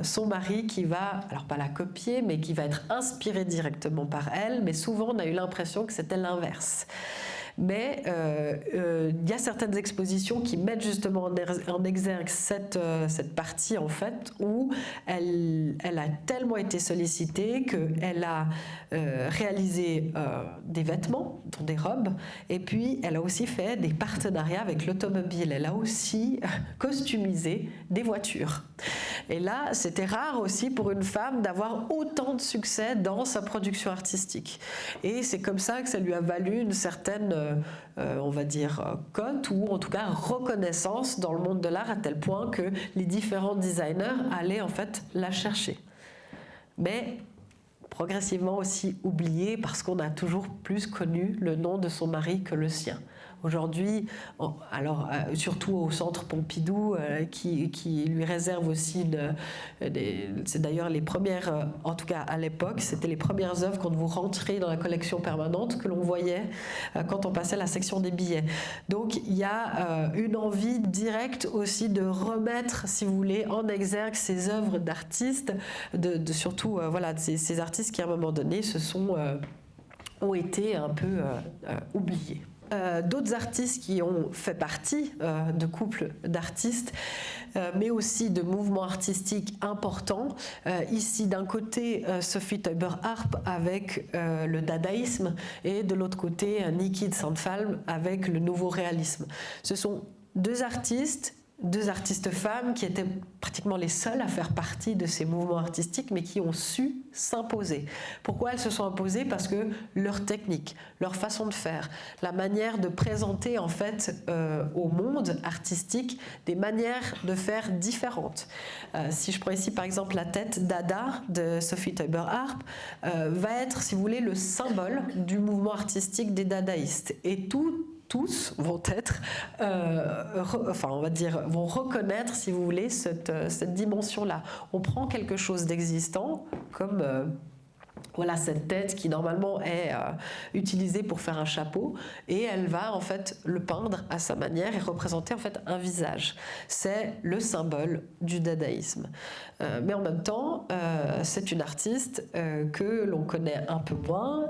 son mari qui va, alors pas la copier, mais qui va être inspiré directement par elle. Mais souvent on a eu l'impression que c'était l'inverse. Mais il y a certaines expositions qui mettent justement en exergue cette partie en fait où elle a tellement été sollicitée qu'elle a réalisé des vêtements, dont des robes, et puis elle a aussi fait des partenariats avec l'automobile. Elle a aussi costumisé des voitures. Et là, c'était rare aussi pour une femme d'avoir autant de succès dans sa production artistique. Et c'est comme ça que ça lui a valu une certaine, on va dire, cote ou en tout cas reconnaissance dans le monde de l'art à tel point que les différents designers allaient en fait la chercher. Mais progressivement aussi oubliée parce qu'on a toujours plus connu le nom de son mari que le sien. Aujourd'hui, alors surtout au Centre Pompidou, qui lui réserve aussi, c'est d'ailleurs les premières, en tout cas à l'époque, c'était les premières œuvres quand vous rentrez dans la collection permanente que l'on voyait quand on passait la section des billets. Donc il y a une envie directe aussi de remettre, si vous voulez, en exergue ces œuvres d'artistes, surtout voilà, ces artistes qui à un moment donné ont été un peu oubliés. D'autres artistes qui ont fait partie de couples d'artistes, mais aussi de mouvements artistiques importants. Ici, d'un côté, Sophie Teuber-Harp avec le dadaïsme et de l'autre côté, Niki Sandfalm avec le nouveau réalisme. Ce sont deux artistes femmes qui étaient pratiquement les seules à faire partie de ces mouvements artistiques, mais qui ont su s'imposer. Pourquoi elles se sont imposées? Parce que leur technique, leur façon de faire, la manière de présenter en fait au monde artistique des manières de faire différentes. Si je prends ici par exemple la tête Dada de Sophie Teuber-Harp, va être, si vous voulez, le symbole du mouvement artistique des dadaïstes. Et tous vont être, on va dire, vont reconnaître, si vous voulez, cette dimension-là. On prend quelque chose d'existant, comme voilà cette tête qui normalement est utilisée pour faire un chapeau, et elle va en fait le peindre à sa manière et représenter en fait un visage. C'est le symbole du dadaïsme. Mais en même temps, c'est une artiste que l'on connaît un peu moins.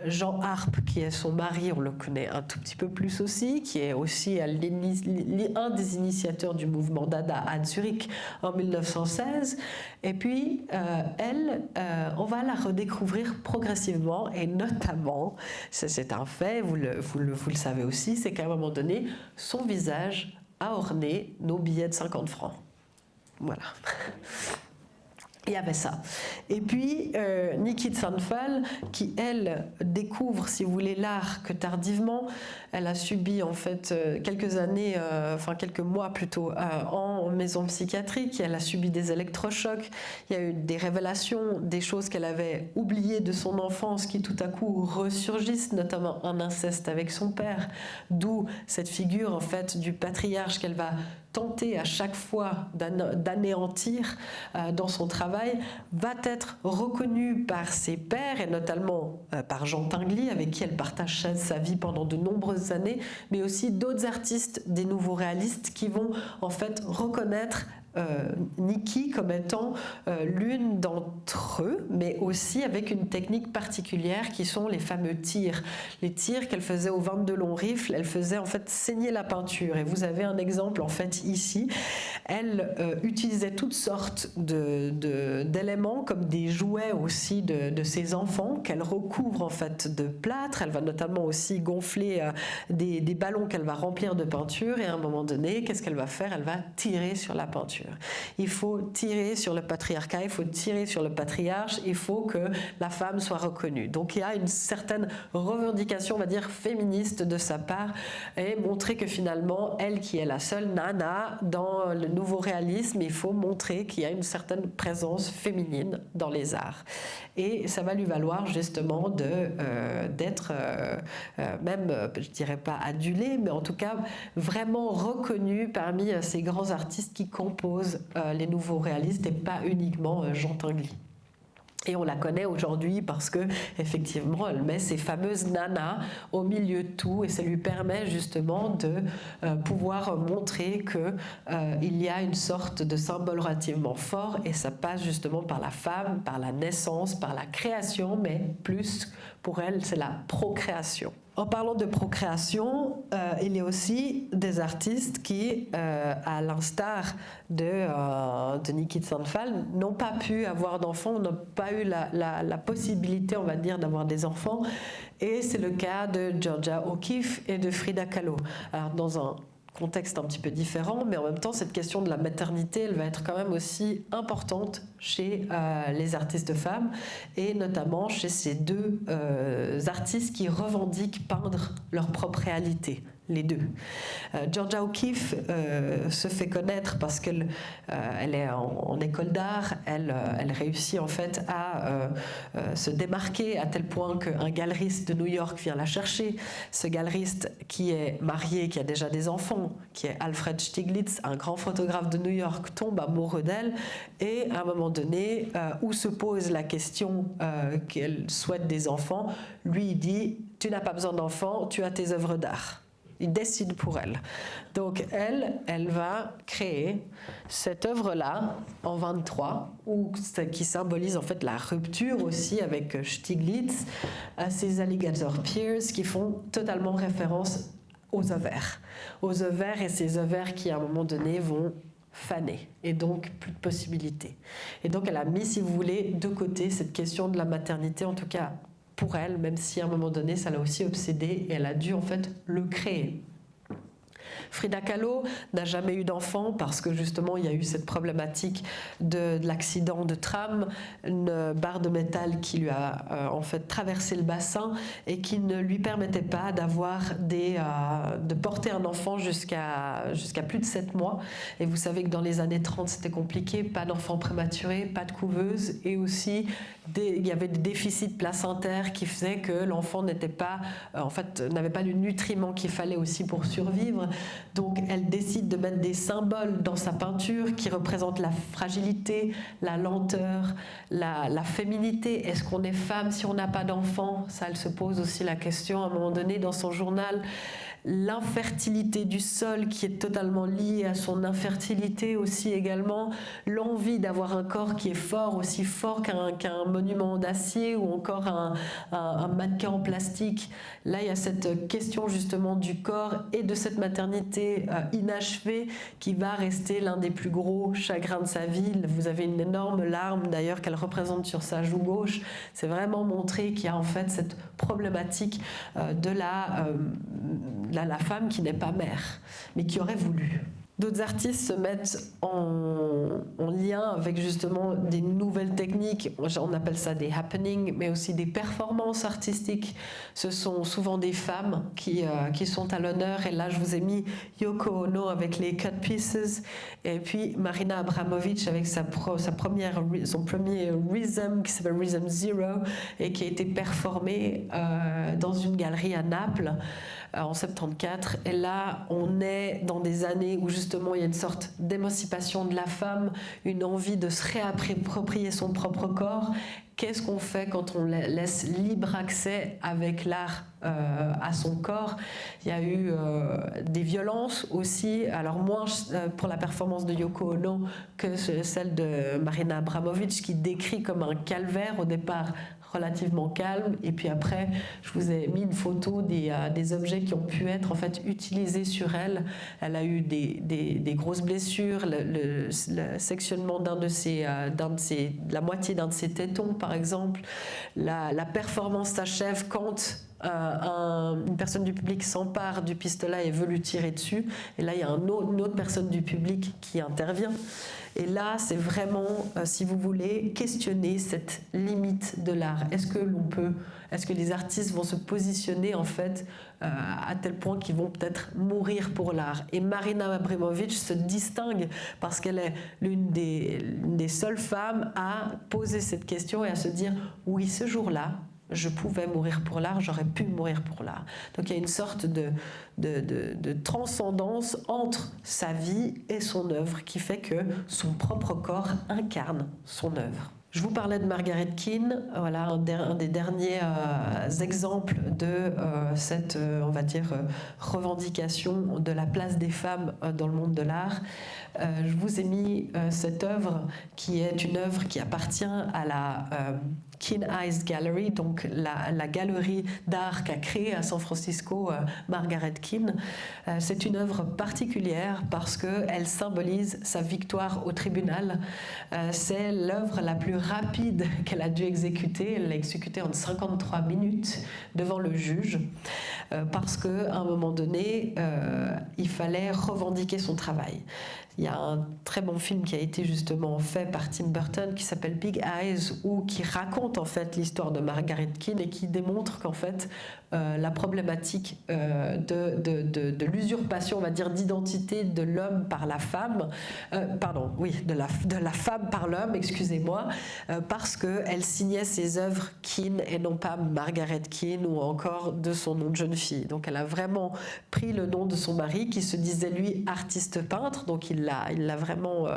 Jean Harpe, qui est son mari, on le connaît un tout petit peu plus aussi, qui est aussi un des initiateurs du mouvement Dada à Zurich en 1916. Et puis, on va la redécouvrir progressivement, et notamment, c'est un fait, vous le savez aussi, c'est qu'à un moment donné, son visage a orné nos billets de 50 francs. Voilà. Il y avait ça. Et puis, Niki Sandfalm, qui, elle, découvre, si vous voulez, l'art que tardivement. Elle a subi, en fait, quelques mois plutôt, en maison psychiatrique. Elle a subi des électrochocs. Il y a eu des révélations, des choses qu'elle avait oubliées de son enfance qui, tout à coup, ressurgissent, notamment un inceste avec son père. D'où cette figure, en fait, du patriarche qu'elle va tenter à chaque fois d'anéantir dans son travail, va être reconnue par ses pairs, et notamment par Jean Tinguely, avec qui elle partage sa vie pendant de nombreuses années, mais aussi d'autres artistes des nouveaux réalistes qui vont en fait reconnaître Niki comme étant l'une d'entre eux, mais aussi avec une technique particulière qui sont les fameux tirs. Les tirs qu'elle faisait au 22 long rifle, elle faisait en fait saigner la peinture. Et vous avez un exemple en fait ici. Elle utilisait toutes sortes d'éléments comme des jouets aussi de ses enfants qu'elle recouvre en fait de plâtre. Elle va notamment aussi gonfler des ballons qu'elle va remplir de peinture, et à un moment donné, qu'est-ce qu'elle va faire? Elle va tirer sur la peinture. Il faut tirer sur le patriarcat, il faut tirer sur le patriarche, il faut que la femme soit reconnue. Donc il y a une certaine revendication, on va dire, féministe de sa part, et montrer que finalement, elle qui est la seule nana dans le nouveau réalisme, il faut montrer qu'il y a une certaine présence féminine dans les arts. Et ça va lui valoir justement d'être même, je dirais pas adulée, mais en tout cas vraiment reconnue parmi ces grands artistes qui composent les nouveaux réalistes et pas uniquement Jean Tinguely. Et on la connaît aujourd'hui parce que effectivement, elle met ces fameuses nanas au milieu de tout et ça lui permet justement de pouvoir montrer que il y a une sorte de symbole relativement fort et ça passe justement par la femme, par la naissance, par la création, mais plus pour elle, c'est la procréation. En parlant de procréation, il y a aussi des artistes qui, à l'instar de Niki Sandfall, n'ont pas pu avoir d'enfants, n'ont pas eu la possibilité, on va dire, d'avoir des enfants. Et c'est le cas de Georgia O'Keeffe et de Frida Kahlo. Alors, dans un contexte un petit peu différent, mais en même temps, cette question de la maternité, elle va être quand même aussi importante chez les artistes femmes, et notamment chez ces deux artistes qui revendiquent peindre leur propre réalité. Les deux. Georgia O'Keeffe se fait connaître parce qu'elle elle est en école d'art, elle réussit en fait à se démarquer à tel point qu'un galeriste de New York vient la chercher. Ce galeriste qui est marié, qui a déjà des enfants, qui est Alfred Stieglitz, un grand photographe de New York, tombe amoureux d'elle et à un moment donné, où se pose la question qu'elle souhaite des enfants, lui il dit « Tu n'as pas besoin d'enfants, tu as tes œuvres d'art ». Il décide pour elle. Donc elle va créer cette œuvre-là en 23, qui symbolise en fait la rupture aussi avec Stieglitz, ces alligator pears qui font totalement référence aux ovaires. Aux ovaires et ces ovaires qui à un moment donné vont faner et donc plus de possibilités. Et donc elle a mis, si vous voulez, de côté cette question de la maternité, en tout cas pour elle, même si à un moment donné, ça l'a aussi obsédée et elle a dû en fait le créer. Frida Kahlo n'a jamais eu d'enfant parce que justement il y a eu cette problématique de l'accident de tram, une barre de métal qui lui a en fait traversé le bassin et qui ne lui permettait pas d'avoir de porter un enfant jusqu'à plus de 7 mois. Et vous savez que dans les années 30 c'était compliqué, pas d'enfants prématurés, pas de couveuse et aussi il y avait des déficits placentaires qui faisaient que l'enfant n'était pas, en fait, n'avait pas le nutriment qu'il fallait aussi pour survivre. Donc elle décide de mettre des symboles dans sa peinture qui représentent la fragilité, la lenteur, la féminité. Est-ce qu'on est femme si on n'a pas d'enfant? Ça, elle se pose aussi la question à un moment donné dans son journal. L'infertilité du sol qui est totalement liée à son infertilité aussi également, l'envie d'avoir un corps qui est fort, aussi fort qu'un monument d'acier ou encore un mannequin en plastique. Là, il y a cette question justement du corps et de cette maternité inachevée qui va rester l'un des plus gros chagrins de sa vie. Vous avez une énorme larme d'ailleurs qu'elle représente sur sa joue gauche. C'est vraiment montrer qu'il y a en fait cette problématique de la femme qui n'est pas mère, mais qui aurait voulu. D'autres artistes se mettent en lien avec justement des nouvelles techniques, on appelle ça des happenings, mais aussi des performances artistiques. Ce sont souvent des femmes qui sont à l'honneur, et là je vous ai mis Yoko Ono avec les cut pieces, et puis Marina Abramovic avec son premier Rhythm qui s'appelle Rhythm Zero, et qui a été performé dans une galerie à Naples en 74. Et là, on est dans des années où justement il y a une sorte d'émancipation de la femme, une envie de se réapproprier son propre corps. Qu'est-ce qu'on fait quand on laisse libre accès avec l'art à son corps? Il y a eu des violences aussi, alors moins pour la performance de Yoko Ono que celle de Marina Abramovic, qui décrit comme un calvaire au départ relativement calme, et puis après je vous ai mis une photo des objets qui ont pu être en fait utilisés sur elle. Elle a eu des grosses blessures, le sectionnement la moitié d'un de ses tétons par exemple. La performance s'achève quand une personne du public s'empare du pistolet et veut lui tirer dessus, et là il y a une autre personne du public qui intervient. Et là, c'est vraiment, si vous voulez, questionner cette limite de l'art. Est-ce que les artistes vont se positionner en fait à tel point qu'ils vont peut-être mourir pour l'art? Et Marina Abramović se distingue parce qu'elle est l'une des seules femmes à poser cette question et à se dire oui, ce jour-là, je pouvais mourir pour l'art, j'aurais pu mourir pour l'art. Donc il y a une sorte de transcendance entre sa vie et son œuvre qui fait que son propre corps incarne son œuvre. Je vous parlais de Margaret Keane, voilà un des derniers exemples de cette, on va dire, revendication de la place des femmes dans le monde de l'art. Je vous ai mis cette œuvre qui est une œuvre qui appartient à la Keane Eyes Gallery, donc la galerie d'art qu'a créée à San Francisco Margaret Keane. C'est une œuvre particulière parce qu'elle symbolise sa victoire au tribunal. C'est l'œuvre la plus rapide qu'elle a dû exécuter. Elle l'a exécutée en 53 minutes devant le juge parce qu'à un moment donné, il fallait revendiquer son travail. Il y a un très bon film qui a été justement fait par Tim Burton qui s'appelle Big Eyes, ou qui raconte en fait l'histoire de Margaret Keane et qui démontre qu'en fait la problématique de l'usurpation, on va dire, d'identité de l'homme par la femme, de la femme par l'homme, excusez-moi, parce qu'elle signait ses œuvres Keane et non pas Margaret Keane ou encore de son nom de jeune fille. Donc elle a vraiment pris le nom de son mari qui se disait lui artiste peintre, donc il l'a vraiment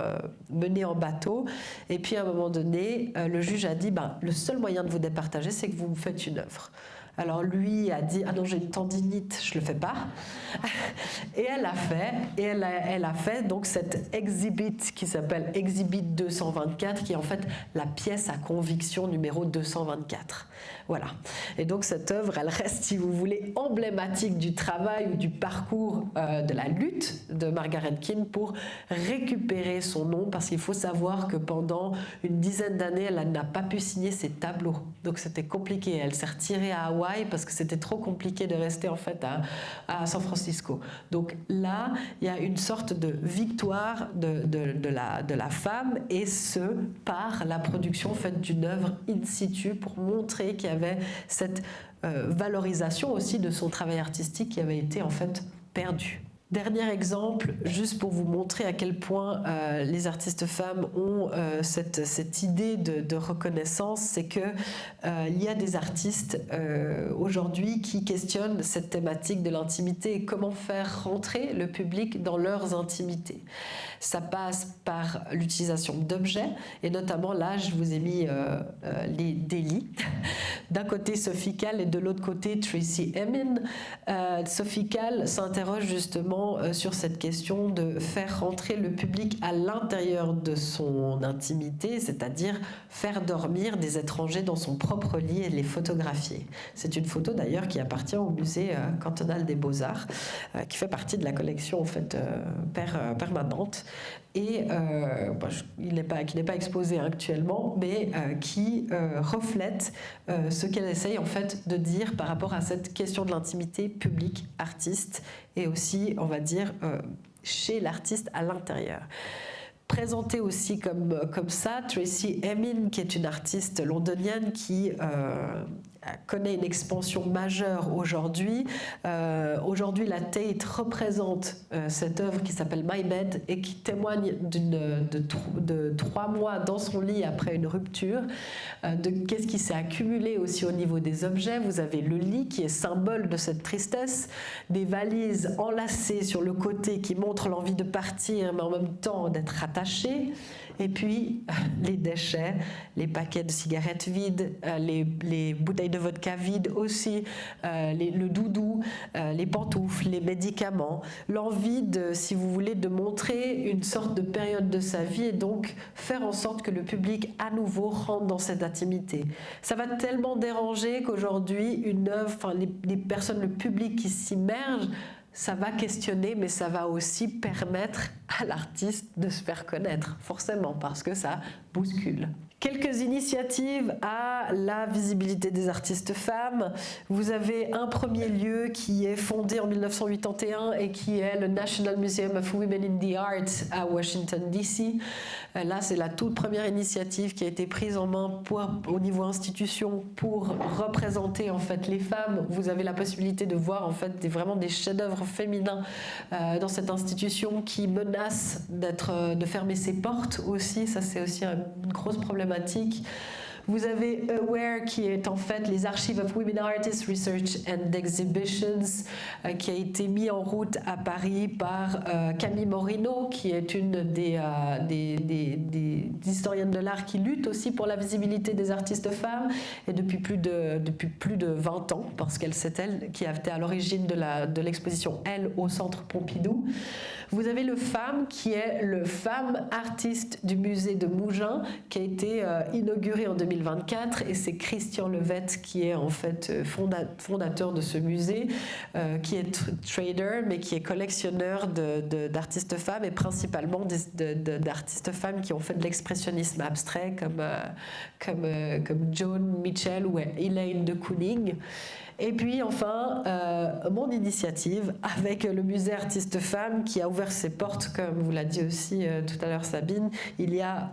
mené en bateau. Et puis à un moment donné, le juge a dit le seul moyen de vous départager, c'est que vous me faites une œuvre. Alors lui a dit ah non, j'ai une tendinite, je le fais pas. Et elle a fait, elle a fait donc cette exhibit qui s'appelle Exhibit 224, qui est en fait la pièce à conviction numéro 224. Voilà. Et donc cette œuvre, elle reste, si vous voulez, emblématique du travail ou du parcours de la lutte de Margaret Keane pour récupérer son nom, parce qu'il faut savoir que pendant une dizaine d'années, elle n'a pas pu signer ses tableaux. Donc c'était compliqué. Elle s'est retirée à Hawaï parce que c'était trop compliqué de rester en fait à San Francisco. Donc là, il y a une sorte de victoire de la femme, et ce, par la production en fait d'une œuvre in situ, pour montrer qu'il y avait cette valorisation aussi de son travail artistique qui avait été en fait perdu. Dernier exemple, juste pour vous montrer à quel point les artistes femmes ont cette idée de reconnaissance, c'est qu'il y a des artistes aujourd'hui qui questionnent cette thématique de l'intimité et comment faire rentrer le public dans leurs intimités. Ça passe par l'utilisation d'objets, et notamment là, je vous ai mis des lits. D'un côté Sophie Calle et de l'autre côté Tracey Emin. Sophie Calle s'interroge justement sur cette question de faire rentrer le public à l'intérieur de son intimité, c'est-à-dire faire dormir des étrangers dans son propre lit et les photographier. C'est une photo d'ailleurs qui appartient au musée cantonal des Beaux-Arts, qui fait partie de la collection en fait permanente, et qui n'est pas exposé actuellement, mais qui reflète ce qu'elle essaye en fait de dire par rapport à cette question de l'intimité public artiste, et aussi on va dire chez l'artiste à l'intérieur. Présentée aussi comme ça, Tracey Emin, qui est une artiste londonienne qui connaît une expansion majeure aujourd'hui. Aujourd'hui, la Tate représente cette œuvre qui s'appelle My Bed et qui témoigne de 3 mois dans son lit après une rupture, de qu'est-ce qui s'est accumulé aussi au niveau des objets. Vous avez le lit qui est symbole de cette tristesse, des valises enlacées sur le côté qui montrent l'envie de partir mais en même temps d'être attaché. Et puis les déchets, les paquets de cigarettes vides, les bouteilles de vodka vides aussi, le doudou, les pantoufles, les médicaments, l'envie de, si vous voulez, de montrer une sorte de période de sa vie et donc faire en sorte que le public à nouveau rentre dans cette intimité. Ça va tellement déranger qu'aujourd'hui une œuvre, enfin les personnes, le public qui s'immerge, ça va questionner, mais ça va aussi permettre à l'artiste de se faire connaître, forcément, parce que ça bouscule. Quelques initiatives à la visibilité des artistes femmes. Vous avez un premier lieu qui est fondé en 1981 et qui est le National Museum of Women in the Arts à Washington, D.C. Là, c'est la toute première initiative qui a été prise en main au niveau institution pour représenter en fait les femmes. Vous avez la possibilité de voir en fait vraiment des chefs-d'œuvre féminins dans cette institution qui menace de fermer ses portes aussi. Ça, c'est aussi une grosse problématique. Vous avez AWARE qui est en fait les Archives of Women Artists Research and Exhibitions qui a été mis en route à Paris par Camille Morino qui est une des historiennes de l'art qui lutte aussi pour la visibilité des artistes femmes et depuis plus de 20 ans parce c'est elle qui a été à l'origine de l'exposition Elle au Centre Pompidou. Vous avez le FAM qui est le Femme Artiste du musée de Mougins qui a été inauguré en 2024 et c'est Christian Levette qui est en fait fondateur de ce musée qui est trader mais qui est collectionneur d'artistes femmes et principalement d'artistes femmes qui ont fait de l'expressionnisme abstrait comme Joan Mitchell ou Elaine de Kooning. Et puis enfin, mon initiative avec le musée Artistes Femmes qui a ouvert ses portes, comme vous l'a dit aussi tout à l'heure Sabine, il y a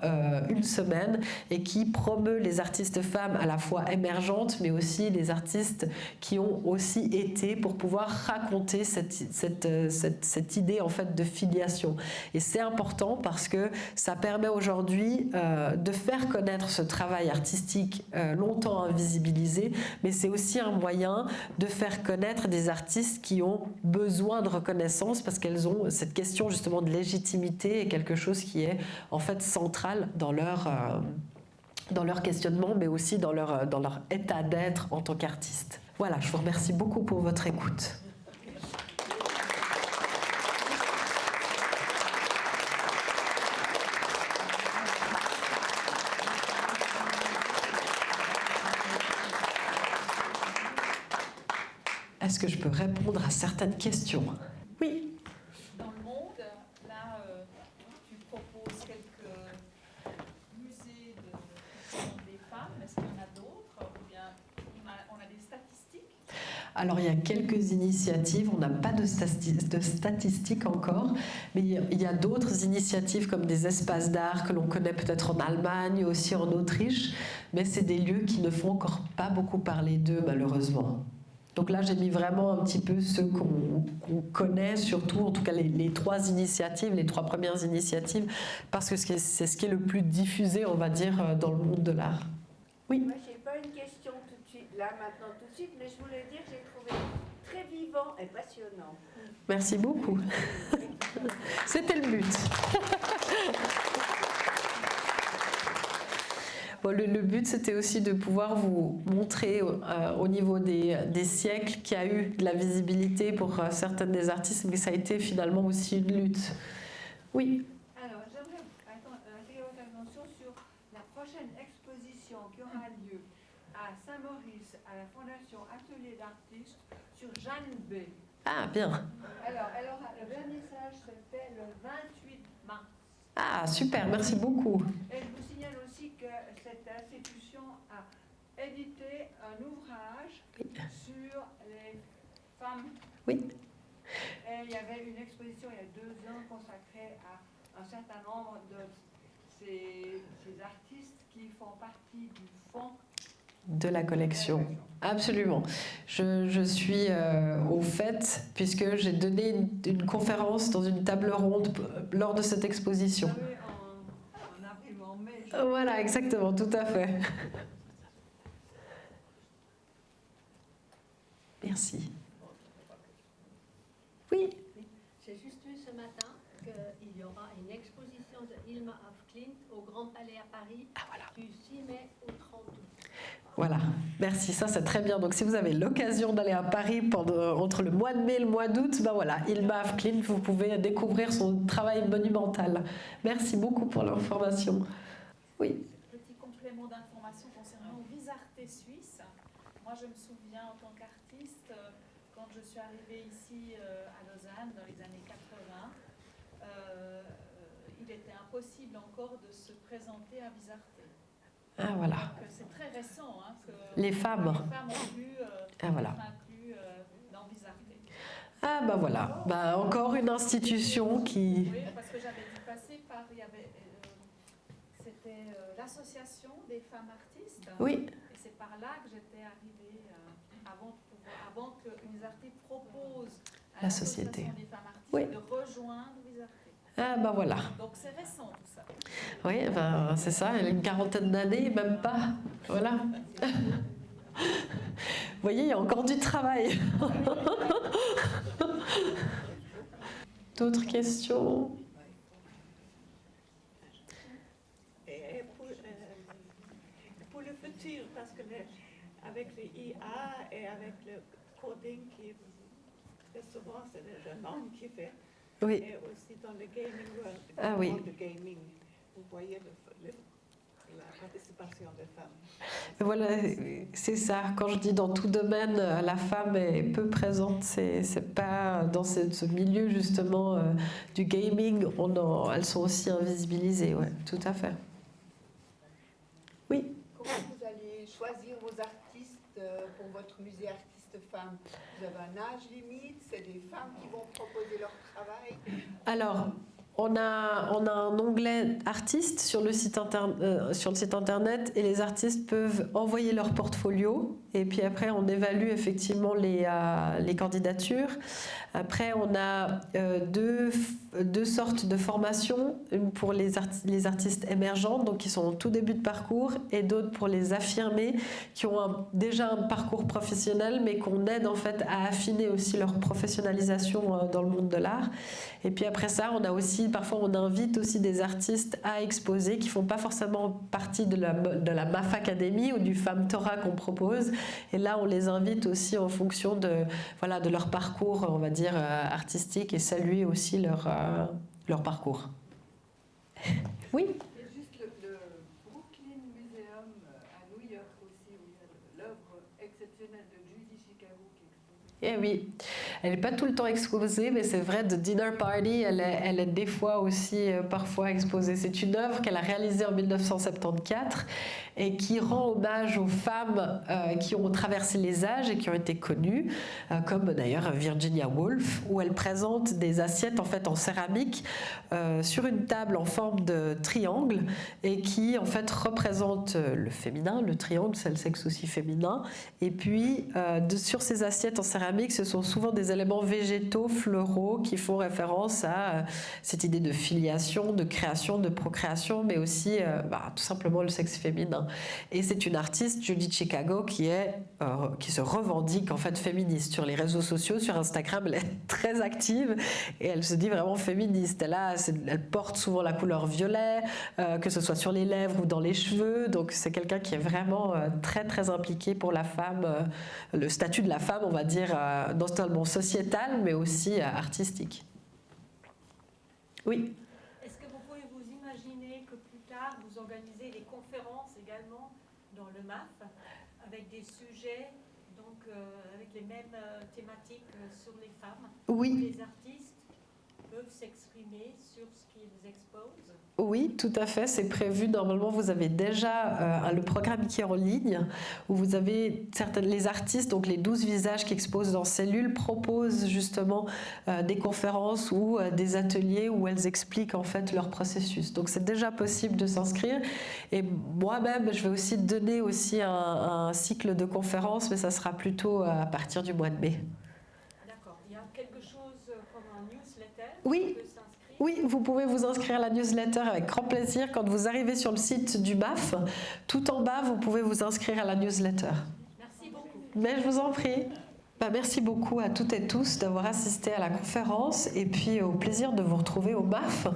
une semaine et qui promeut les artistes femmes à la fois émergentes mais aussi les artistes qui ont aussi été pour pouvoir raconter cette idée en fait de filiation. Et c'est important parce que ça permet aujourd'hui de faire connaître ce travail artistique longtemps invisibilisé, mais c'est aussi un moyen de faire connaître des artistes qui ont besoin de reconnaissance parce qu'elles ont cette question justement de légitimité et quelque chose qui est en fait central dans leur questionnement mais aussi dans leur état d'être en tant qu'artiste. Voilà, je vous remercie beaucoup pour votre écoute. Est-ce que je peux répondre à certaines questions? Oui. Dans le monde, là, tu proposes quelques musées des femmes. Est-ce qu'il y en a d'autres? Ou bien on a des statistiques? Alors, il y a quelques initiatives. On n'a pas de statistiques encore, mais il y a d'autres initiatives comme des espaces d'art que l'on connaît peut-être en Allemagne, aussi en Autriche, mais c'est des lieux qui ne font encore pas beaucoup parler d'eux, malheureusement. Donc là, j'ai mis vraiment un petit peu ceux qu'on connaît, surtout, en tout cas les trois premières initiatives, parce que c'est ce qui est le plus diffusé, on va dire, dans le monde de l'art. Oui. Moi, je n'ai pas une question tout de suite, là, maintenant, tout de suite, mais je voulais dire que j'ai trouvé très vivant et passionnant. Merci beaucoup. C'était le but. Bon, le but, c'était aussi de pouvoir vous montrer au niveau des siècles qu'il y a eu de la visibilité pour certaines des artistes, mais ça a été finalement aussi une lutte. Oui. Alors, j'aimerais attirer votre attention sur la prochaine exposition qui aura lieu à Saint-Maurice, à la Fondation Atelier d'Artistes, sur Jeanne B. Ah, bien. Alors, le vernissage se fait le 28 mars. Ah, super, merci beaucoup. Et je vous signale aussi que cette institution a édité un ouvrage sur les femmes. Oui. Et il y avait une exposition il y a 2 ans consacrée à un certain nombre de ces artistes qui font partie du fond de la collection. Absolument. Je suis au fait, puisque j'ai donné une conférence dans une table ronde lors de cette exposition. En avril ou en mai. Voilà, exactement, tout à fait. Merci. Oui. J'ai juste vu ce matin qu'il y aura une exposition de Hilma af Klint au Grand Palais à Paris du 6 mai au 30 août. Voilà, merci, ça c'est très bien. Donc si vous avez l'occasion d'aller à Paris entre le mois de mai et le mois d'août, ben voilà, Hilma af Klint, vous pouvez découvrir son travail monumental. Merci beaucoup pour l'information. Oui. Petit complément d'information concernant Visarte Suisse. Moi je me souviens en tant qu'artiste, quand je suis arrivée ici à Lausanne dans les années 80, il était impossible encore de se présenter à Visarte. Ah voilà. C'est très récent que les femmes ont pu être inclus dans Visarte. Ah bah voilà, bah, encore une institution qui... Oui, parce que j'avais dû passer par... Il y avait c'était l'association des femmes artistes. Oui. Et c'est par là que j'étais arrivée, avant que Wizarté propose à La société. l'association des femmes artistes Oui. de rejoindre Wizarté. Ah ben voilà. Donc c'est récent tout ça. Oui, ben, c'est ça, elle a une quarantaine d'années, même pas. Voilà. Vous voyez, il y a encore du travail. D'autres questions? Et pour le futur, parce que avec les IA et avec le coding qui est souvent c'est le jeune homme qui fait, Oui. et aussi dans le gaming world, Ah oui. le gaming, vous voyez la participation des femmes. Voilà, c'est ça. Quand je dis dans tout domaine, la femme est peu présente. C'est pas dans ce milieu justement du gaming. Elles sont aussi invisibilisées. Ouais, tout à fait. Oui. Comment vous allez choisir vos artistes pour votre musée artistes femmes? Vous avez un âge limite? C'est des femmes qui vont proposer leur travail? Alors, on a un onglet artistes sur le site internet et les artistes peuvent envoyer leur portfolio et puis après on évalue effectivement les candidatures. Après on a deux sortes de formations, une pour les artistes émergents, donc qui sont au tout début de parcours, et d'autres pour les affirmés qui ont déjà un parcours professionnel mais qu'on aide en fait à affiner aussi leur professionnalisation dans le monde de l'art. Et puis après ça, parfois on invite aussi des artistes à exposer qui font pas forcément partie de la MAF Academy ou du Femtora qu'on propose. Et là, on les invite aussi en fonction de leur parcours, on va dire, artistique, et saluer aussi leur parcours. Oui. Il y a juste le Brooklyn Museum à New York aussi, où il y a l'œuvre exceptionnelle de Judy Chicago qui est exposée. Eh oui, elle n'est pas tout le temps exposée, mais c'est vrai, The Dinner Party, elle est des fois aussi parfois exposée. C'est une œuvre qu'elle a réalisée en 1974 et qui rend hommage aux femmes qui ont traversé les âges et qui ont été connues, comme d'ailleurs Virginia Woolf, où elle présente des assiettes en fait en céramique sur une table en forme de triangle et qui en fait représente le féminin, le triangle, c'est le sexe aussi féminin. Et puis sur ces assiettes en céramique, ce sont souvent des éléments végétaux, floraux, qui font référence à cette idée de filiation, de création, de procréation, mais aussi tout simplement le sexe féminin. Et c'est une artiste, Judy Chicago, qui se revendique en fait féministe. Sur les réseaux sociaux, sur Instagram, elle est très active et elle se dit vraiment féministe. Elle porte souvent la couleur violet, que ce soit sur les lèvres ou dans les cheveux. Donc c'est quelqu'un qui est vraiment très très impliqué pour la femme, le statut de la femme, on va dire, non seulement sociétal, mais aussi artistique. Oui. Est-ce que vous pouvez vous imaginer que plus tard, vous organisez des conférences également dans le MAF avec des sujets, donc avec les mêmes thématiques sur les femmes? Oui. Où les artistes peuvent s'exprimer sur ce qu'ils exposent? Oui, tout à fait, c'est prévu. Normalement, vous avez déjà le programme qui est en ligne, où vous avez les artistes, donc les 12 visages qui exposent dans Cellule, proposent justement des conférences ou des ateliers où elles expliquent en fait leur processus. Donc c'est déjà possible de s'inscrire. Et moi-même, je vais aussi donner aussi un cycle de conférences, mais ça sera plutôt à partir du mois de mai. D'accord. Il y a quelque chose comme un newsletter? Oui. Oui, vous pouvez vous inscrire à la newsletter avec grand plaisir. Quand vous arrivez sur le site du MAF, tout en bas, vous pouvez vous inscrire à la newsletter. Merci beaucoup. Mais je vous en prie. Merci beaucoup à toutes et tous d'avoir assisté à la conférence et puis au plaisir de vous retrouver au MAF.